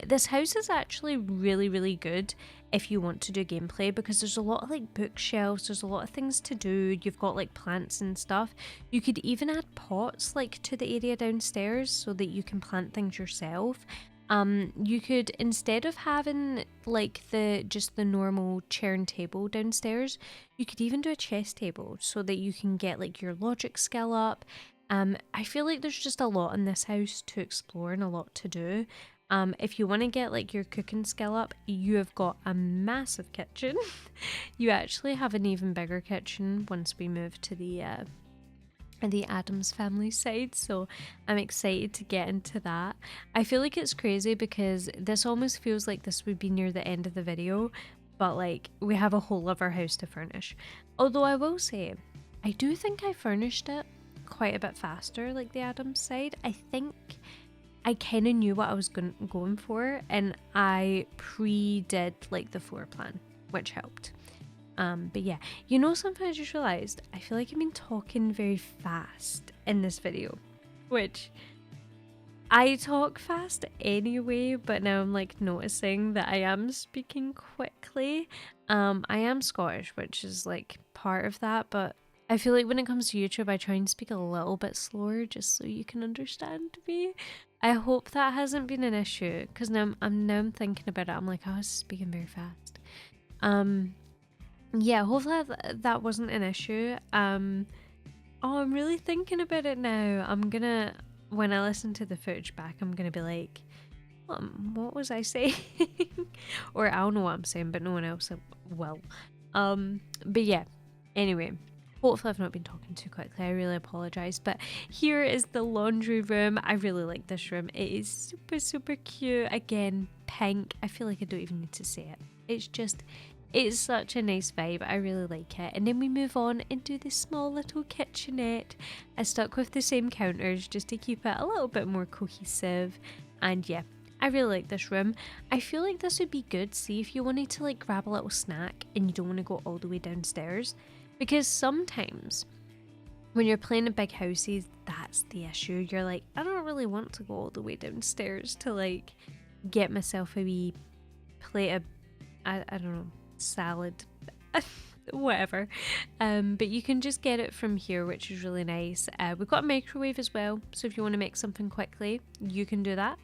This house is actually really, really good if you want to do gameplay, because there's a lot of like bookshelves. There's a lot of things to do. You've got like plants and stuff. You could even add pots like to the area downstairs so that you can plant things yourself. You could, instead of having like just the normal chair and table downstairs, you could even do a chess table so that you can get like your logic skill up. I feel like there's just a lot in this house to explore and a lot to do. If you want to get like your cooking skill up, you have got a massive kitchen. You actually have an even bigger kitchen once we move to the Addams family side, so I'm excited to get into that. I feel like it's crazy because this almost feels like this would be near the end of the video, but like we have a whole other house to furnish. Although I will say, I do think I furnished it quite a bit faster, like the Addams side. I think I kind of knew what I was going for, and I pre-did like the floor plan, which helped. But yeah, you know, something I just realised, I feel like I've been talking very fast in this video, which I talk fast anyway, but now I'm like noticing that I am speaking quickly. I am Scottish, which is like part of that, but I feel like when it comes to YouTube, I try and speak a little bit slower just so you can understand me. I hope that hasn't been an issue, because now I'm thinking about it, I'm like, I was speaking very fast. Yeah, hopefully that wasn't an issue. Oh, I'm really thinking about it now. When I listen to the footage back, I'm gonna be like, what was I saying? Or I'll know what I'm saying, but no one else will. But yeah, anyway, hopefully I've not been talking too quickly. I really apologise. But here is the laundry room. I really like this room. It is super, super cute. Again, pink. I feel like I don't even need to say it. It's such a nice vibe. I really like it. And then we move on into this small little kitchenette. I stuck with the same counters just to keep it a little bit more cohesive. And yeah, I really like this room. I feel like this would be good, see, if you wanted to like grab a little snack and you don't want to go all the way downstairs. Because sometimes when you're playing in big houses, that's the issue. You're like, I don't really want to go all the way downstairs to like get myself a wee plate of, I don't know, salad, whatever. But you can just get it from here, which is really nice. We've got a microwave as well, so if you want to make something quickly, you can do that.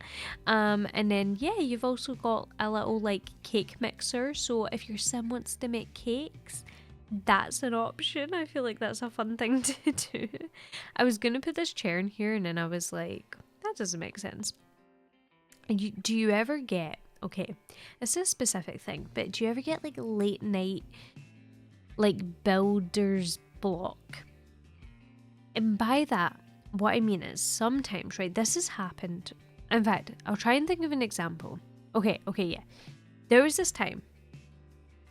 And then yeah, you've also got a little like cake mixer, so if your sim wants to make cakes, that's an option. I feel like that's a fun thing to do. I was gonna put this chair in here and then I was like, that doesn't make sense. Do you ever get, okay, it's a specific thing, but do you ever get like late night like builder's block? And by that, what I mean is sometimes, right, this has happened. In fact, I'll try and think of an example. Okay, yeah. There was this time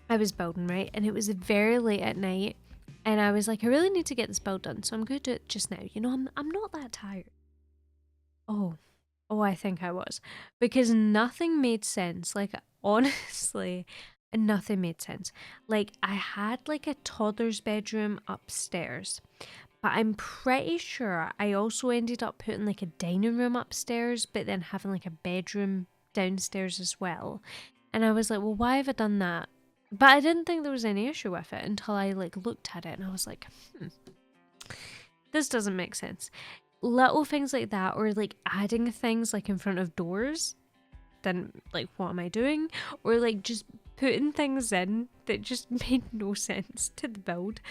I was building, right, and it was very late at night, and I was like, I really need to get this build done, so I'm going to do it just now. You know, I'm not that tired. Oh, I think I was, because nothing made sense. Like, honestly, nothing made sense. Like, I had like a toddler's bedroom upstairs, but I'm pretty sure I also ended up putting like a dining room upstairs, but then having like a bedroom downstairs as well. And I was like, well, why have I done that? But I didn't think there was any issue with it until I like looked at it and I was like, this doesn't make sense. Little things like that, or like adding things like in front of doors. didn't like, what am I doing? Or like just putting things in that just made no sense to the build.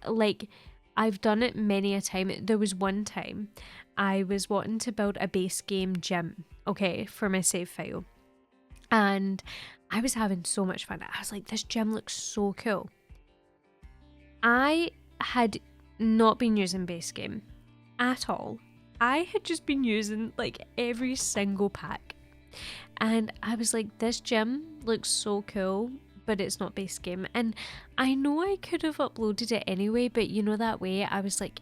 Like, I've done it many a time. There was one time I was wanting to build a base game gym, okay, for my save file. And I was having so much fun. I was like, this gym looks so cool. I had not been using base game at all. I had just been using like every single pack. And I was like, this gym looks so cool, but it's not base game. And I know I could have uploaded it anyway, but you know, that way I was like,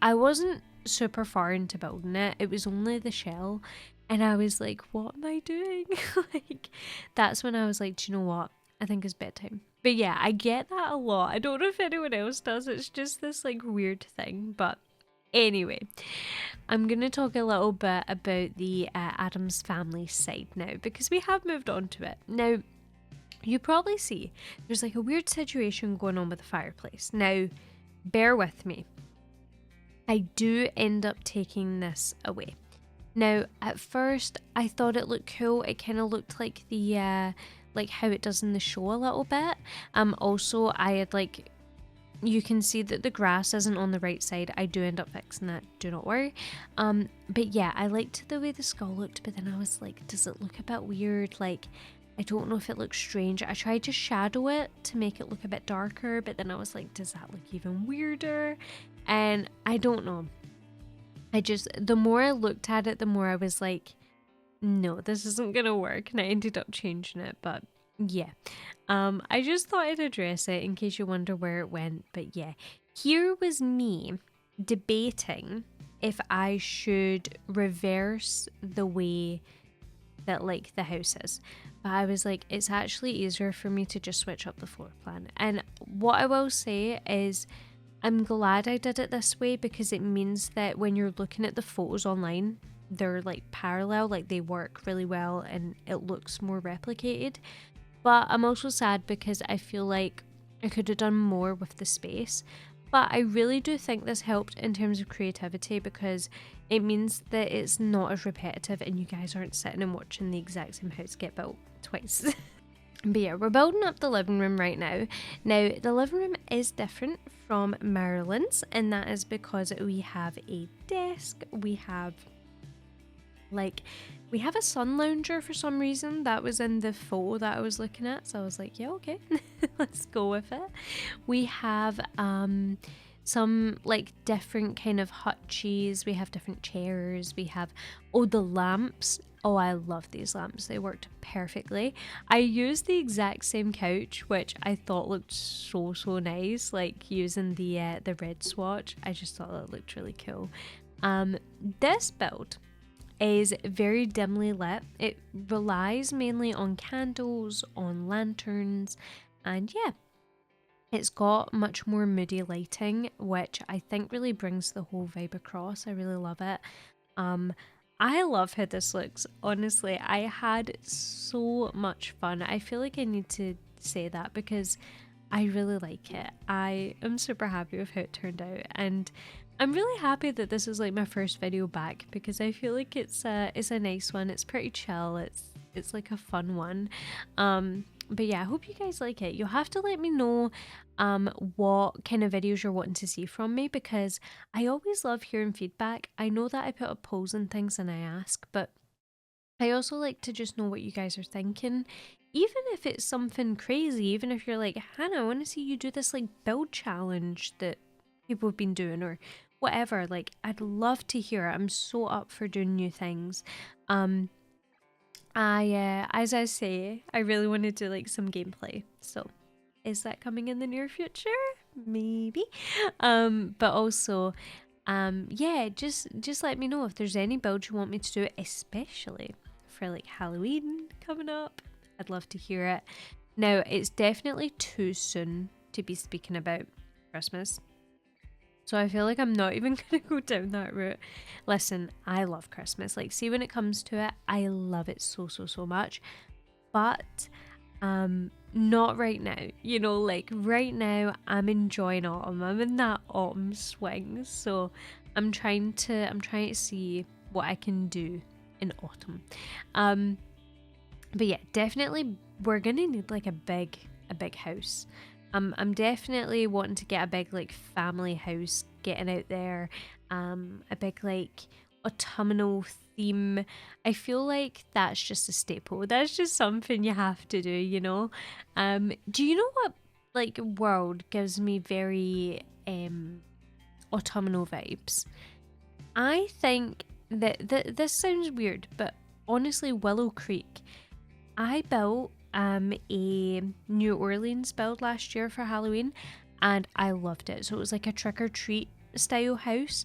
I wasn't super far into building it. It was only the shell. And I was like, what am I doing? Like, that's when I was like, do you know what? I think it's bedtime. But yeah, I get that a lot. I don't know if anyone else does. It's just this like weird thing. But anyway, I'm going to talk a little bit about the Addams family side now, because we have moved on to it. Now, you probably see there's like a weird situation going on with the fireplace. Now, bear with me. I do end up taking this away. Now, at first, I thought it looked cool. It kind of looked like the, like how it does in the show a little bit. Also, I had like, you can see that the grass isn't on the right side. I do end up fixing that, do not worry. But yeah, I liked the way the skull looked, but then I was like, does it look a bit weird? Like, I don't know if it looks strange. I tried to shadow it to make it look a bit darker, but then I was like, does that look even weirder? And I don't know. The more I looked at it, the more I was like, no, this isn't gonna work. And I ended up changing it, but yeah. I just thought I'd address it in case you wonder where it went. But yeah, here was me debating if I should reverse the way that like the house is. But I was like, it's actually easier for me to just switch up the floor plan. And what I will say is, I'm glad I did it this way, because it means that when you're looking at the photos online, they're like parallel, like they work really well and it looks more replicated. But I'm also sad because I feel like I could have done more with the space. But I really do think this helped in terms of creativity, because it means that it's not as repetitive and you guys aren't sitting and watching the exact same house get built twice. But yeah, we're building up the living room right now. Now, the living room is different from Marylin's, and that is because we have a desk, we have a sun lounger for some reason. That was in the photo that I was looking at, so I was like, yeah, okay, let's go with it. We have some like different kind of hutchies, we have different chairs, we have, the lamps. Oh, I love these lamps. They worked perfectly. I used the exact same couch, which I thought looked so nice, like using the red swatch. I just thought that looked really cool. This build is very dimly lit. It relies mainly on candles, on lanterns, and yeah, it's got much more moody lighting, which I think really brings the whole vibe across. I really love it. I love how this looks. Honestly, I had so much fun. I feel like I need to say that because I really like it. I am super happy with how it turned out, and I'm really happy that this is like my first video back, because I feel like it's a nice one. It's pretty chill. It's like a fun one. But yeah, I hope you guys like it. You'll have to let me know what kind of videos you're wanting to see from me, because I always love hearing feedback. I know that I put up polls and things and I ask, but I also like to just know what you guys are thinking, even if it's something crazy. Even if you're like, Hannah, I want to see you do this like build challenge that people have been doing, or whatever. Like, I'd love to hear it. I'm so up for doing new things. As I say, I really want to do like some gameplay, so is that coming in the near future? Maybe. But also, yeah, just let me know if there's any builds you want me to do, especially for like Halloween coming up. I'd love to hear it. Now, it's definitely too soon to be speaking about Christmas, so I feel like I'm not even going to go down that route. Listen, I love Christmas. Like, see, when it comes to it, I love it so much. But not right now. You know, like right now I'm enjoying autumn. I'm in that autumn swing. So I'm trying to see what I can do in autumn. But yeah, definitely we're gonna need like a big house. I'm definitely wanting to get a big like family house, getting out there, a big like autumnal theme. I feel like that's just a staple. That's just something you have to do, you know. Do you know what like world gives me very autumnal vibes? I think that this sounds weird, but honestly, Willow Creek. I built a New Orleans build last year for Halloween and I loved it. So it was like a trick or treat style house.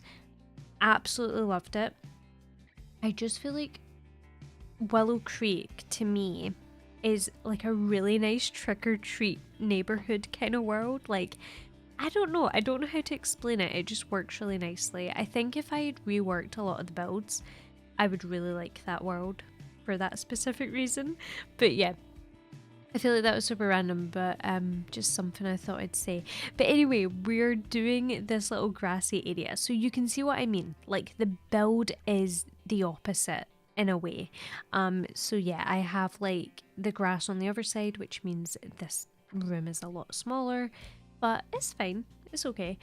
Absolutely loved it. I just feel like Willow Creek to me is like a really nice trick or treat neighborhood kind of world. Like, I don't know. I don't know how to explain it. It just works really nicely. I think if I had reworked a lot of the builds, I would really like that world for that specific reason. But yeah, I feel like that was super random, but just something I thought I'd say. But anyway, we're doing this little grassy area, so you can see what I mean. Like the build is the opposite in a way. So yeah, I have like the grass on the other side, which means this room is a lot smaller, but it's fine. It's okay.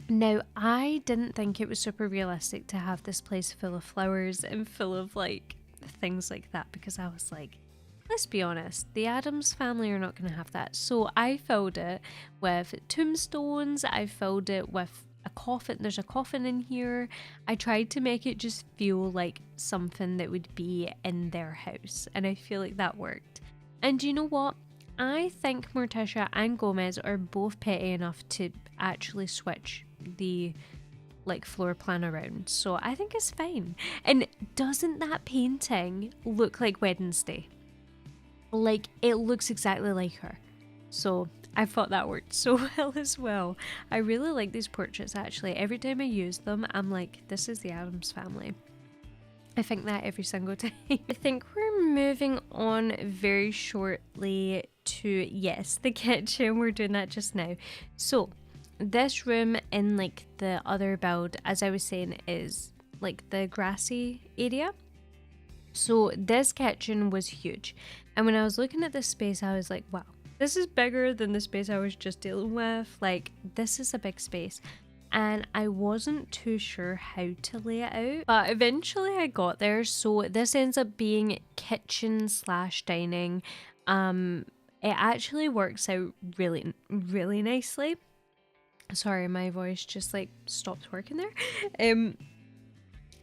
Now, I didn't think it was super realistic to have this place full of flowers and full of like things like that, because I was like, let's be honest, the Addams family are not going to have that. So I filled it with tombstones. I filled it with a coffin. There's a coffin in here. I tried to make it just feel like something that would be in their house, and I feel like that worked. And you know what? I think Morticia and Gomez are both petty enough to actually switch the like floor plan around, so I think it's fine. And doesn't that painting look like Wednesday? Like, it looks exactly like her. So I thought that worked so well as well. I really like these portraits actually. Every time I use them, I'm like, this is the Addams family. I think that every single time. I think we're moving on very shortly to, yes, the kitchen. We're doing that just now. So this room in like the other build, as I was saying, is like the grassy area. So this kitchen was huge. And when I was looking at this space, I was like, wow, this is bigger than the space I was just dealing with. Like, this is a big space. And I wasn't too sure how to lay it out, but eventually I got there. So this ends up being kitchen / dining. It actually works out really, really nicely. Sorry, my voice just like stopped working there.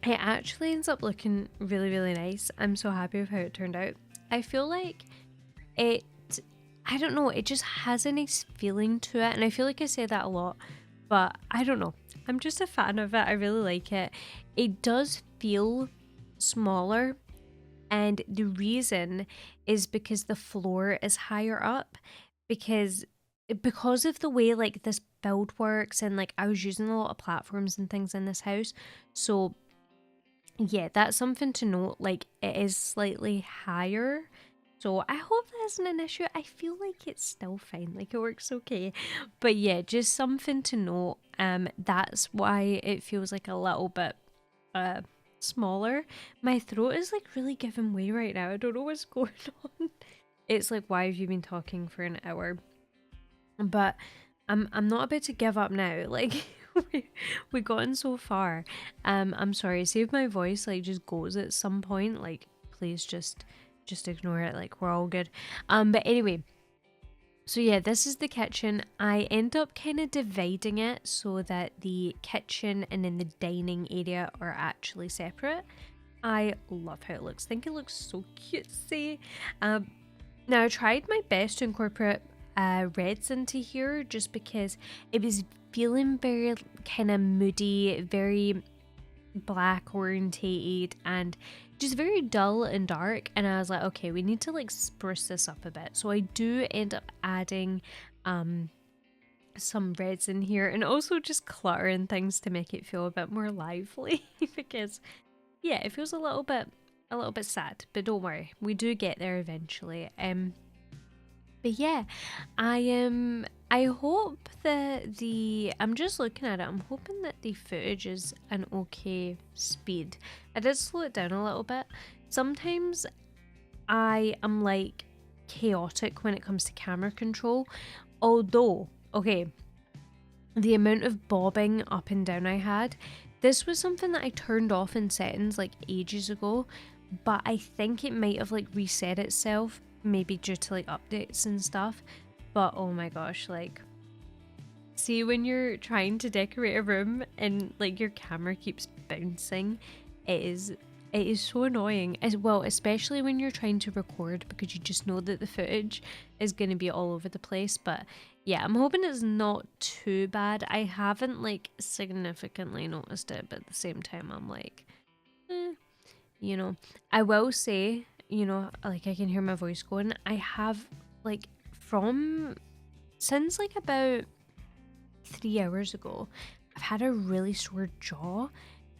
It actually ends up looking really, really nice. I'm so happy with how it turned out. I feel like it, I don't know, it just has a nice feeling to it. And I feel like I say that a lot, but I don't know. I'm just a fan of it. I really like it. It does feel smaller. And the reason is because the floor is higher up. Because of the way like this build works, and like I was using a lot of platforms and things in this house. So yeah, that's something to note. Like, it is slightly higher, so I hope that isn't an issue. I feel like it's still fine, like it works okay. But yeah, just something to note. That's why it feels like a little bit smaller. My throat is like really giving way right now. I don't know what's going on. It's like, why have you been talking for an hour? But I'm not about to give up now. Like, we gotten so far. I'm sorry, see if my voice like just goes at some point, like please just ignore it, like we're all good. But anyway, so yeah, this is the kitchen. I end up kind of dividing it so that the kitchen and then the dining area are actually separate. I love how it looks. I think it looks so cutesy. Now I tried my best to incorporate reds into here, just because it was feeling very kind of moody, very black orientated, and just very dull and dark. And I was like, okay, we need to like spruce this up a bit. So I do end up adding some reds in here, and also just cluttering things to make it feel a bit more lively because yeah, it feels a little bit sad, but don't worry, we do get there eventually. But yeah, I hope that I'm just looking at it, I'm hoping that the footage is an okay speed. I did slow it down a little bit. Sometimes I am like chaotic when it comes to camera control. Although, okay, the amount of bobbing up and down I had, this was something that I turned off in settings like ages ago, but I think it might have like reset itself, maybe due to like updates and stuff. But oh my gosh, like, see when you're trying to decorate a room and like your camera keeps bouncing, it is so annoying as well, especially when you're trying to record, because you just know that the footage is going to be all over the place. But yeah, I'm hoping it's not too bad. I haven't like significantly noticed it, but at the same time I'm like, you know, I will say, you know, like I can hear my voice going. I have like since like about 3 hours ago, I've had a really sore jaw.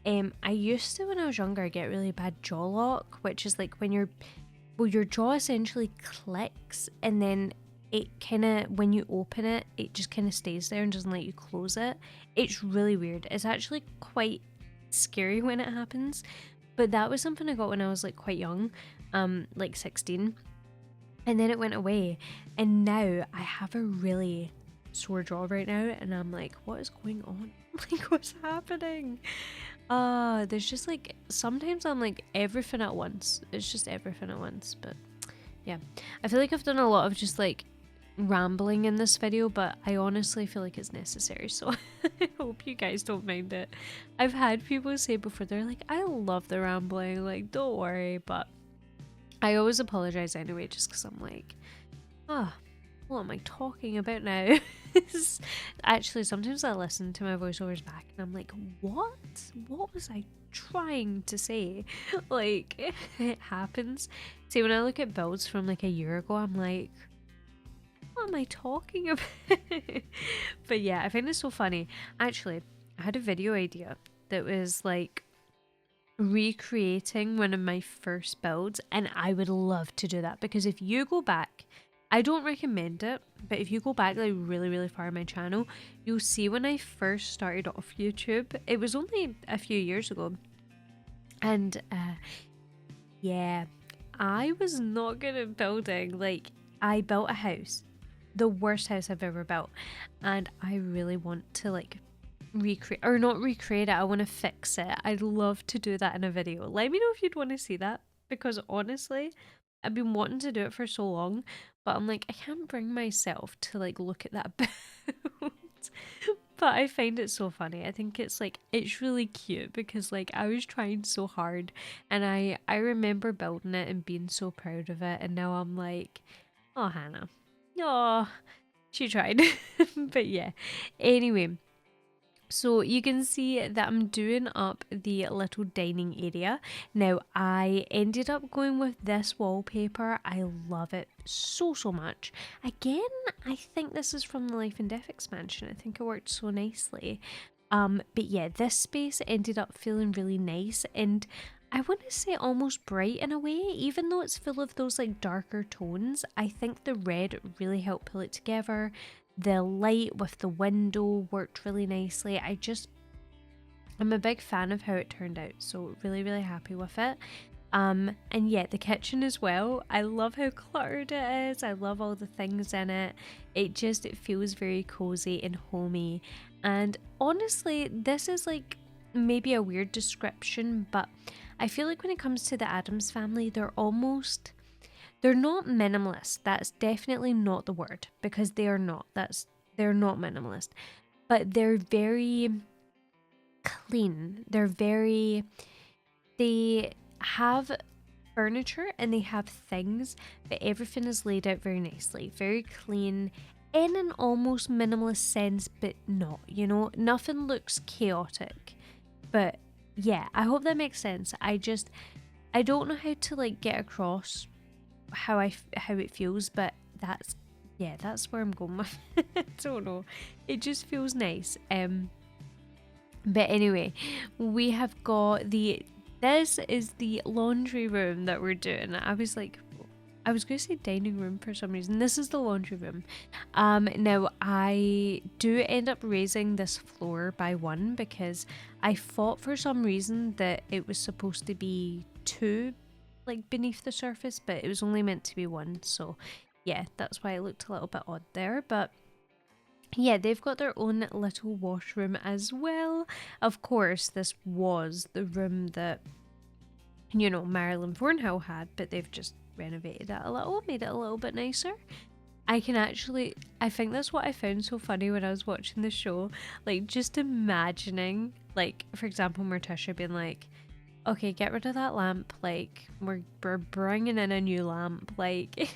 I used to, when I was younger, get really bad jaw lock, which is like when your jaw essentially clicks, and then it kind of, when you open it, it just kind of stays there and doesn't let you close it. It's really weird. It's actually quite scary when it happens, but that was something I got when I was like quite young, like 16, and then it went away, and now I have a really sore jaw right now, and I'm like, what is going on? Like, what's happening? There's just like, sometimes I'm like everything at once. It's just everything at once. But yeah, I feel like I've done a lot of just like rambling in this video, but I honestly feel like it's necessary, so I hope you guys don't mind it. I've had people say before, they're like, I love the rambling, like, don't worry, but I always apologize anyway, just because I'm like, what am I talking about now? Actually, sometimes I listen to my voiceovers back and I'm like, what was I trying to say? Like, it happens. See, when I look at builds from like a year ago, I'm like, what am I talking about? But yeah, I find it so funny. Actually, I had a video idea that was like recreating one of my first builds, and I would love to do that, because if you go back, I don't recommend it, but if you go back like really, really far in my channel, you'll see when I first started off YouTube, it was only a few years ago, and yeah, I was not good at building. Like, I built a house, the worst house I've ever built, and I really want to like recreate, or not recreate it, I want to fix it. I'd love to do that in a video. Let me know if you'd want to see that, because honestly, I've been wanting to do it for so long, but I'm like, I can't bring myself to like look at that build. But I find it so funny. I think it's like, it's really cute, because like I was trying so hard, and I remember building it and being so proud of it, and now I'm like, oh, Hannah, oh, she tried. But yeah, anyway, so you can see that I'm doing up the little dining area. Now, I ended up going with this wallpaper. I love it so much. Again, I think this is from the Life and Death expansion. I think it worked so nicely. But yeah, this space ended up feeling really nice, and I want to say almost bright in a way, even though it's full of those like darker tones. I think the red really helped pull it together. The light with the window worked really nicely. I'm a big fan of how it turned out, so really, really happy with it. And yeah, the kitchen as well. I love how cluttered it is. I love all the things in it. It feels very cozy and homey. And honestly, this is like maybe a weird description, but I feel like when it comes to the Addams family, they're not minimalist. That's definitely not the word, because they are not. They're not minimalist, but they're very clean. They have furniture and they have things, but everything is laid out very nicely, very clean, in an almost minimalist sense, but not, you know, nothing looks chaotic. But yeah, I hope that makes sense. I don't know how to like get across how it feels, but that's where I'm going with it. I don't know, it just feels nice. But anyway, we have got this is the laundry room that we're doing. I was going to say dining room for some reason. This is the laundry room. Now I do end up raising this floor by one, because I thought for some reason that it was supposed to be two like beneath the surface, but it was only meant to be one. So yeah, that's why it looked a little bit odd there. But yeah, they've got their own little washroom as well. Of course, this was the room that, you know, Marylin Thornhill had, but they've just renovated it a little, made it a little bit nicer. I think that's what I found so funny when I was watching the show. Like, just imagining, like, for example, Morticia being like, okay, get rid of that lamp. Like, we're bringing in a new lamp. Like,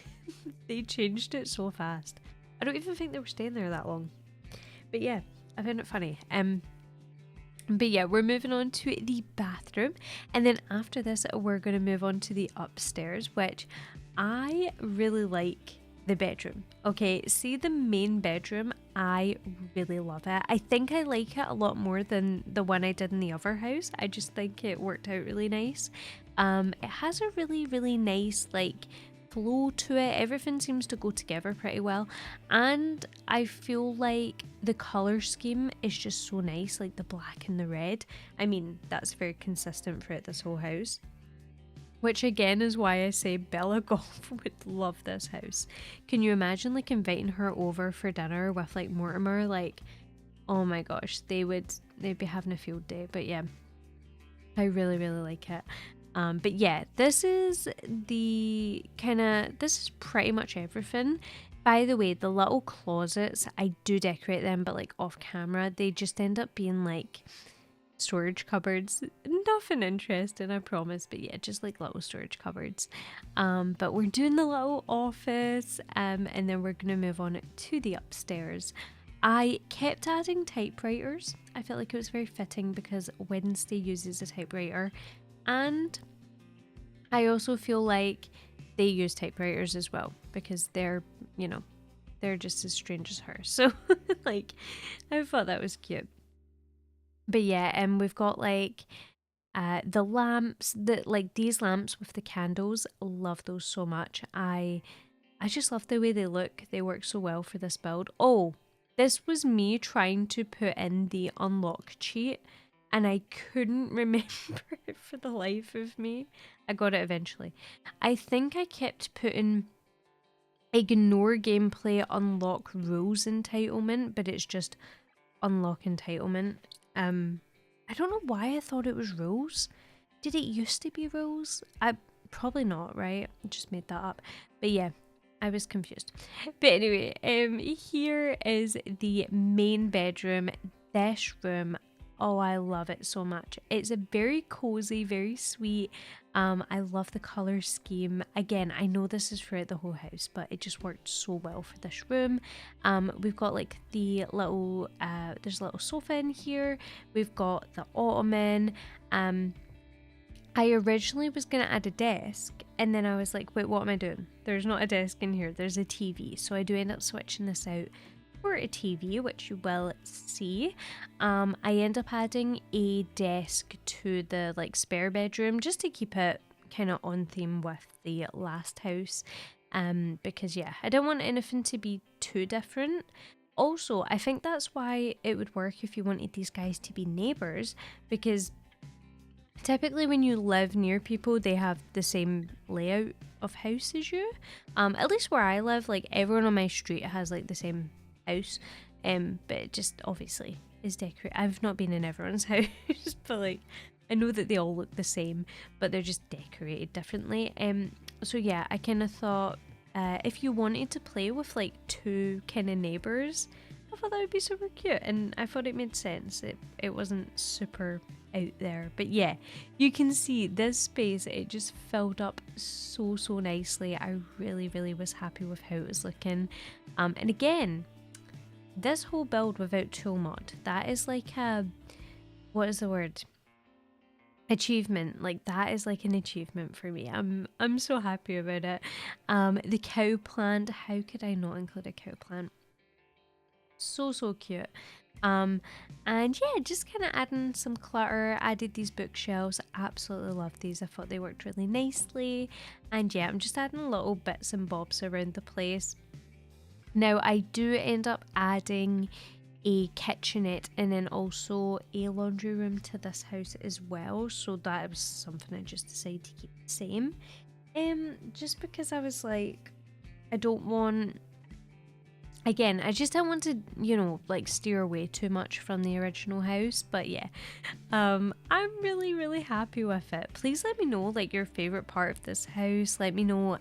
they changed it so fast. I don't even think they were staying there that long. But yeah, I found it funny. But yeah, we're moving on to the bathroom. And then after this, we're going to move on to the upstairs, which I really like the bedroom. Okay, see the main bedroom, I really love it. I think I like it a lot more than the one I did in the other house. I just think it worked out really nice. It has a really, really nice, like, flow to it. Everything seems to go together pretty well, and I feel like the color scheme is just so nice, like the black and the red. I mean, that's very consistent throughout this whole house, which again is why I say Bella Goff would love this house. Can you imagine like inviting her over for dinner with like Mortimer? Like, oh my gosh, they'd be having a field day. But yeah, I really, really like it. But yeah, this is pretty much everything. By the way, the little closets, I do decorate them, but like off camera, they just end up being like storage cupboards. Nothing interesting, I promise, but yeah, just like little storage cupboards. But we're doing the little office, and then we're gonna move on to the upstairs. I kept adding typewriters. I felt like it was very fitting because Wednesday uses a typewriter, and I also feel like they use typewriters as well because they're, you know, they're just as strange as her. So like, I thought that was cute. But yeah, and we've got like the lamps, that like these lamps with the candles. Love those so much. I just love the way they look. They work so well for this build. Oh, this was me trying to put in the unlock cheat, and I couldn't remember it for the life of me. I got it eventually. I think I kept putting ignore gameplay, unlock rules entitlement, but it's just unlock entitlement. I don't know why I thought it was rules. Did it used to be rules? Probably not, right? I just made that up. But yeah, I was confused. But anyway, here is the main bedroom. This room, oh, I love it so much. It's a very cozy, very sweet. I love the color scheme. Again, I know this is throughout the whole house, but it just worked so well for this room. We've got like the little, there's a little sofa in here. We've got the ottoman. I originally was going to add a desk, and then I was like, wait, what am I doing? There's not a desk in here, there's a TV. So I do end up switching this out for a TV, which you will see. I end up adding a desk to the like spare bedroom just to keep it kind of on theme with the last house. Because yeah, I don't want anything to be too different. Also, I think that's why it would work if you wanted these guys to be neighbours, because typically when you live near people, they have the same layout of house as you. At least where I live, like everyone on my street has like the same house, but it just obviously is decorated. I've not been in everyone's house, but like I know that they all look the same, but they're just decorated differently. So yeah, I kind of thought if you wanted to play with like two kind of neighbours, I thought that would be super cute, and I thought it made sense. It wasn't super out there, but yeah, you can see this space, it just filled up so nicely. I really was happy with how it was looking. And again, this whole build without tool mod, that is like a, what is the word? Achievement. Like that is like an achievement for me. I'm so happy about it. The cow plant, how could I not include a cow plant? So cute. And yeah, just kind of adding some clutter. Added these bookshelves. Absolutely love these. I thought they worked really nicely. And yeah, I'm just adding little bits and bobs around the place. Now I do end up adding a kitchenette and then also a laundry room to this house as well. So that was something I just decided to keep the same. Just because I was like, I don't want, again, I just don't want to, you know, like steer away too much from the original house. But yeah, I'm really, really happy with it. Please let me know like your favorite part of this house. Let me know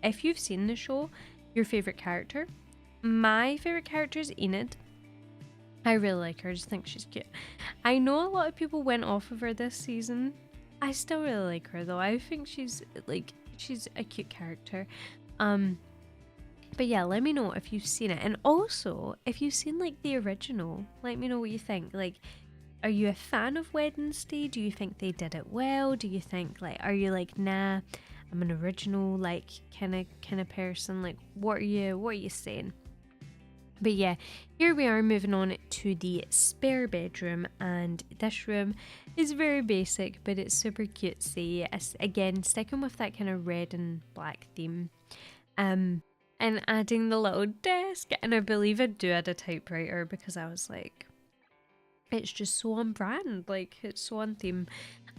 if you've seen the show, your favorite character. My favorite character is Enid. I really like her. I just think she's cute. I know a lot of people went off of her this season. I still really like her though. I think she's a cute character. But yeah, let me know if you've seen it. And also, if you've seen like the original, let me know what you think. Like, are you a fan of Wednesday? Do you think they did it well? Do you think like, are you like, nah, I'm an original like kind of person? Like, what are you saying? But yeah, here we are moving on to the spare bedroom, and this room is very basic, but it's super cutesy. Again, sticking with that kind of red and black theme. And adding the little desk, and I believe I do add a typewriter because I was like, it's just so on brand, like it's so on theme.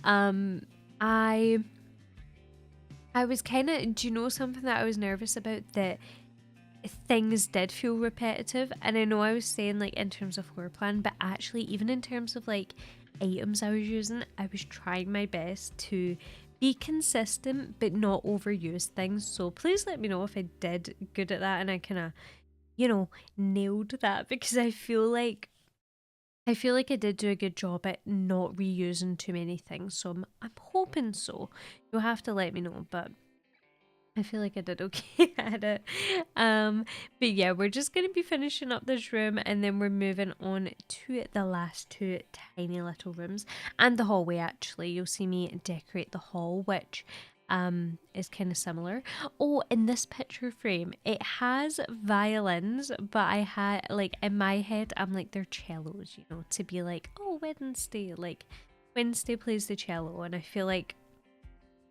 I was kind of, do you know something that I was nervous about, that things did feel repetitive? And I know I was saying like in terms of floor plan, but actually even in terms of like items I was using, I was trying my best to be consistent but not overuse things. So please let me know if I did good at that and I kind of, you know, nailed that, because I feel like I did do a good job at not reusing too many things. So I'm hoping so. You'll have to let me know, but I feel like I did okay at it. But yeah, we're just going to be finishing up this room, and then we're moving on to the last two tiny little rooms and the hallway. Actually, you'll see me decorate the hall, which is kind of similar. Oh, in this picture frame, it has violins, but I had like in my head, I'm like, they're cellos, you know, to be like, oh, Wednesday, like Wednesday plays the cello, and I feel like,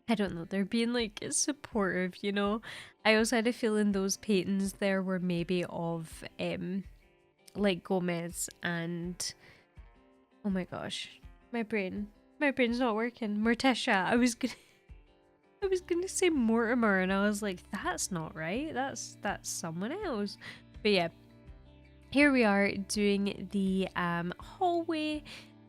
I don't know, they're being like supportive, you know. I also had a feeling those paintings there were maybe of like Gomez and, oh my gosh, my brain's not working. Morticia. I was gonna say Mortimer, and I was like, that's not right. That's someone else. But yeah, here we are doing the hallway.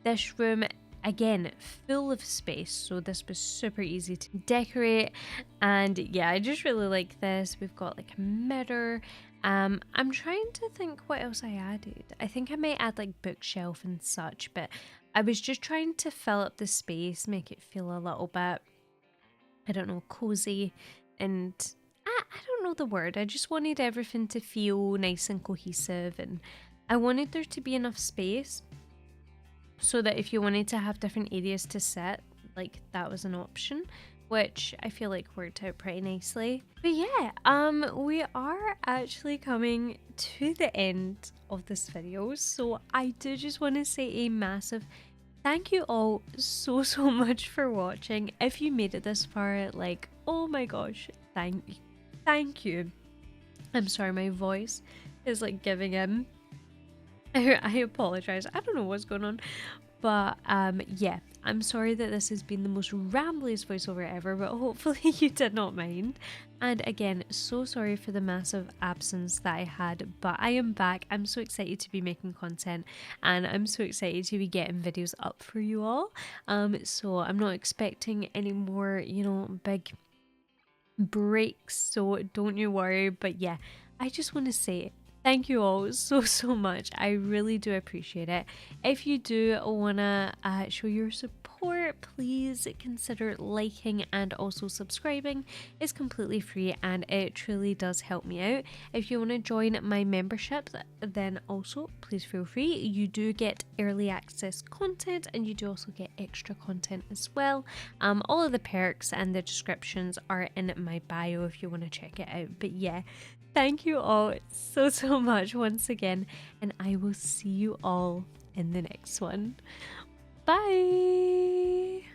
This room, again, full of space, so this was super easy to decorate. And yeah, I just really like this. We've got like a mirror. I'm trying to think what else I added. I think I might add like bookshelf and such, but I was just trying to fill up the space, make it feel a little bit, I don't know, cozy, and I don't know the word. I just wanted everything to feel nice and cohesive, and I wanted there to be enough space so that if you wanted to have different areas to sit, like that was an option, which I feel like worked out pretty nicely. But yeah, we are actually coming to the end of this video, so I do just want to say a massive thank you all so much for watching. If you made it this far, like, oh my gosh, thank you. I'm sorry, my voice is like giving in. I apologize. I don't know what's going on. But yeah, I'm sorry that this has been the most rambliest voiceover ever, but hopefully you did not mind. And again, so sorry for the massive absence that I had, but I am back. I'm so excited to be making content, and I'm so excited to be getting videos up for you all. So I'm not expecting any more, you know, big breaks, so don't you worry. But yeah, I just want to say thank you all so much. I really do appreciate it. If you do wanna show your support, please consider liking and also subscribing. It's completely free and it truly does help me out. If you want to join my membership, then also please feel free. You do get early access content, and you do also get extra content as well. All of the perks and the descriptions are in my bio if you want to check it out. But yeah, thank you all so much once again, and I will see you all in the next one. Bye!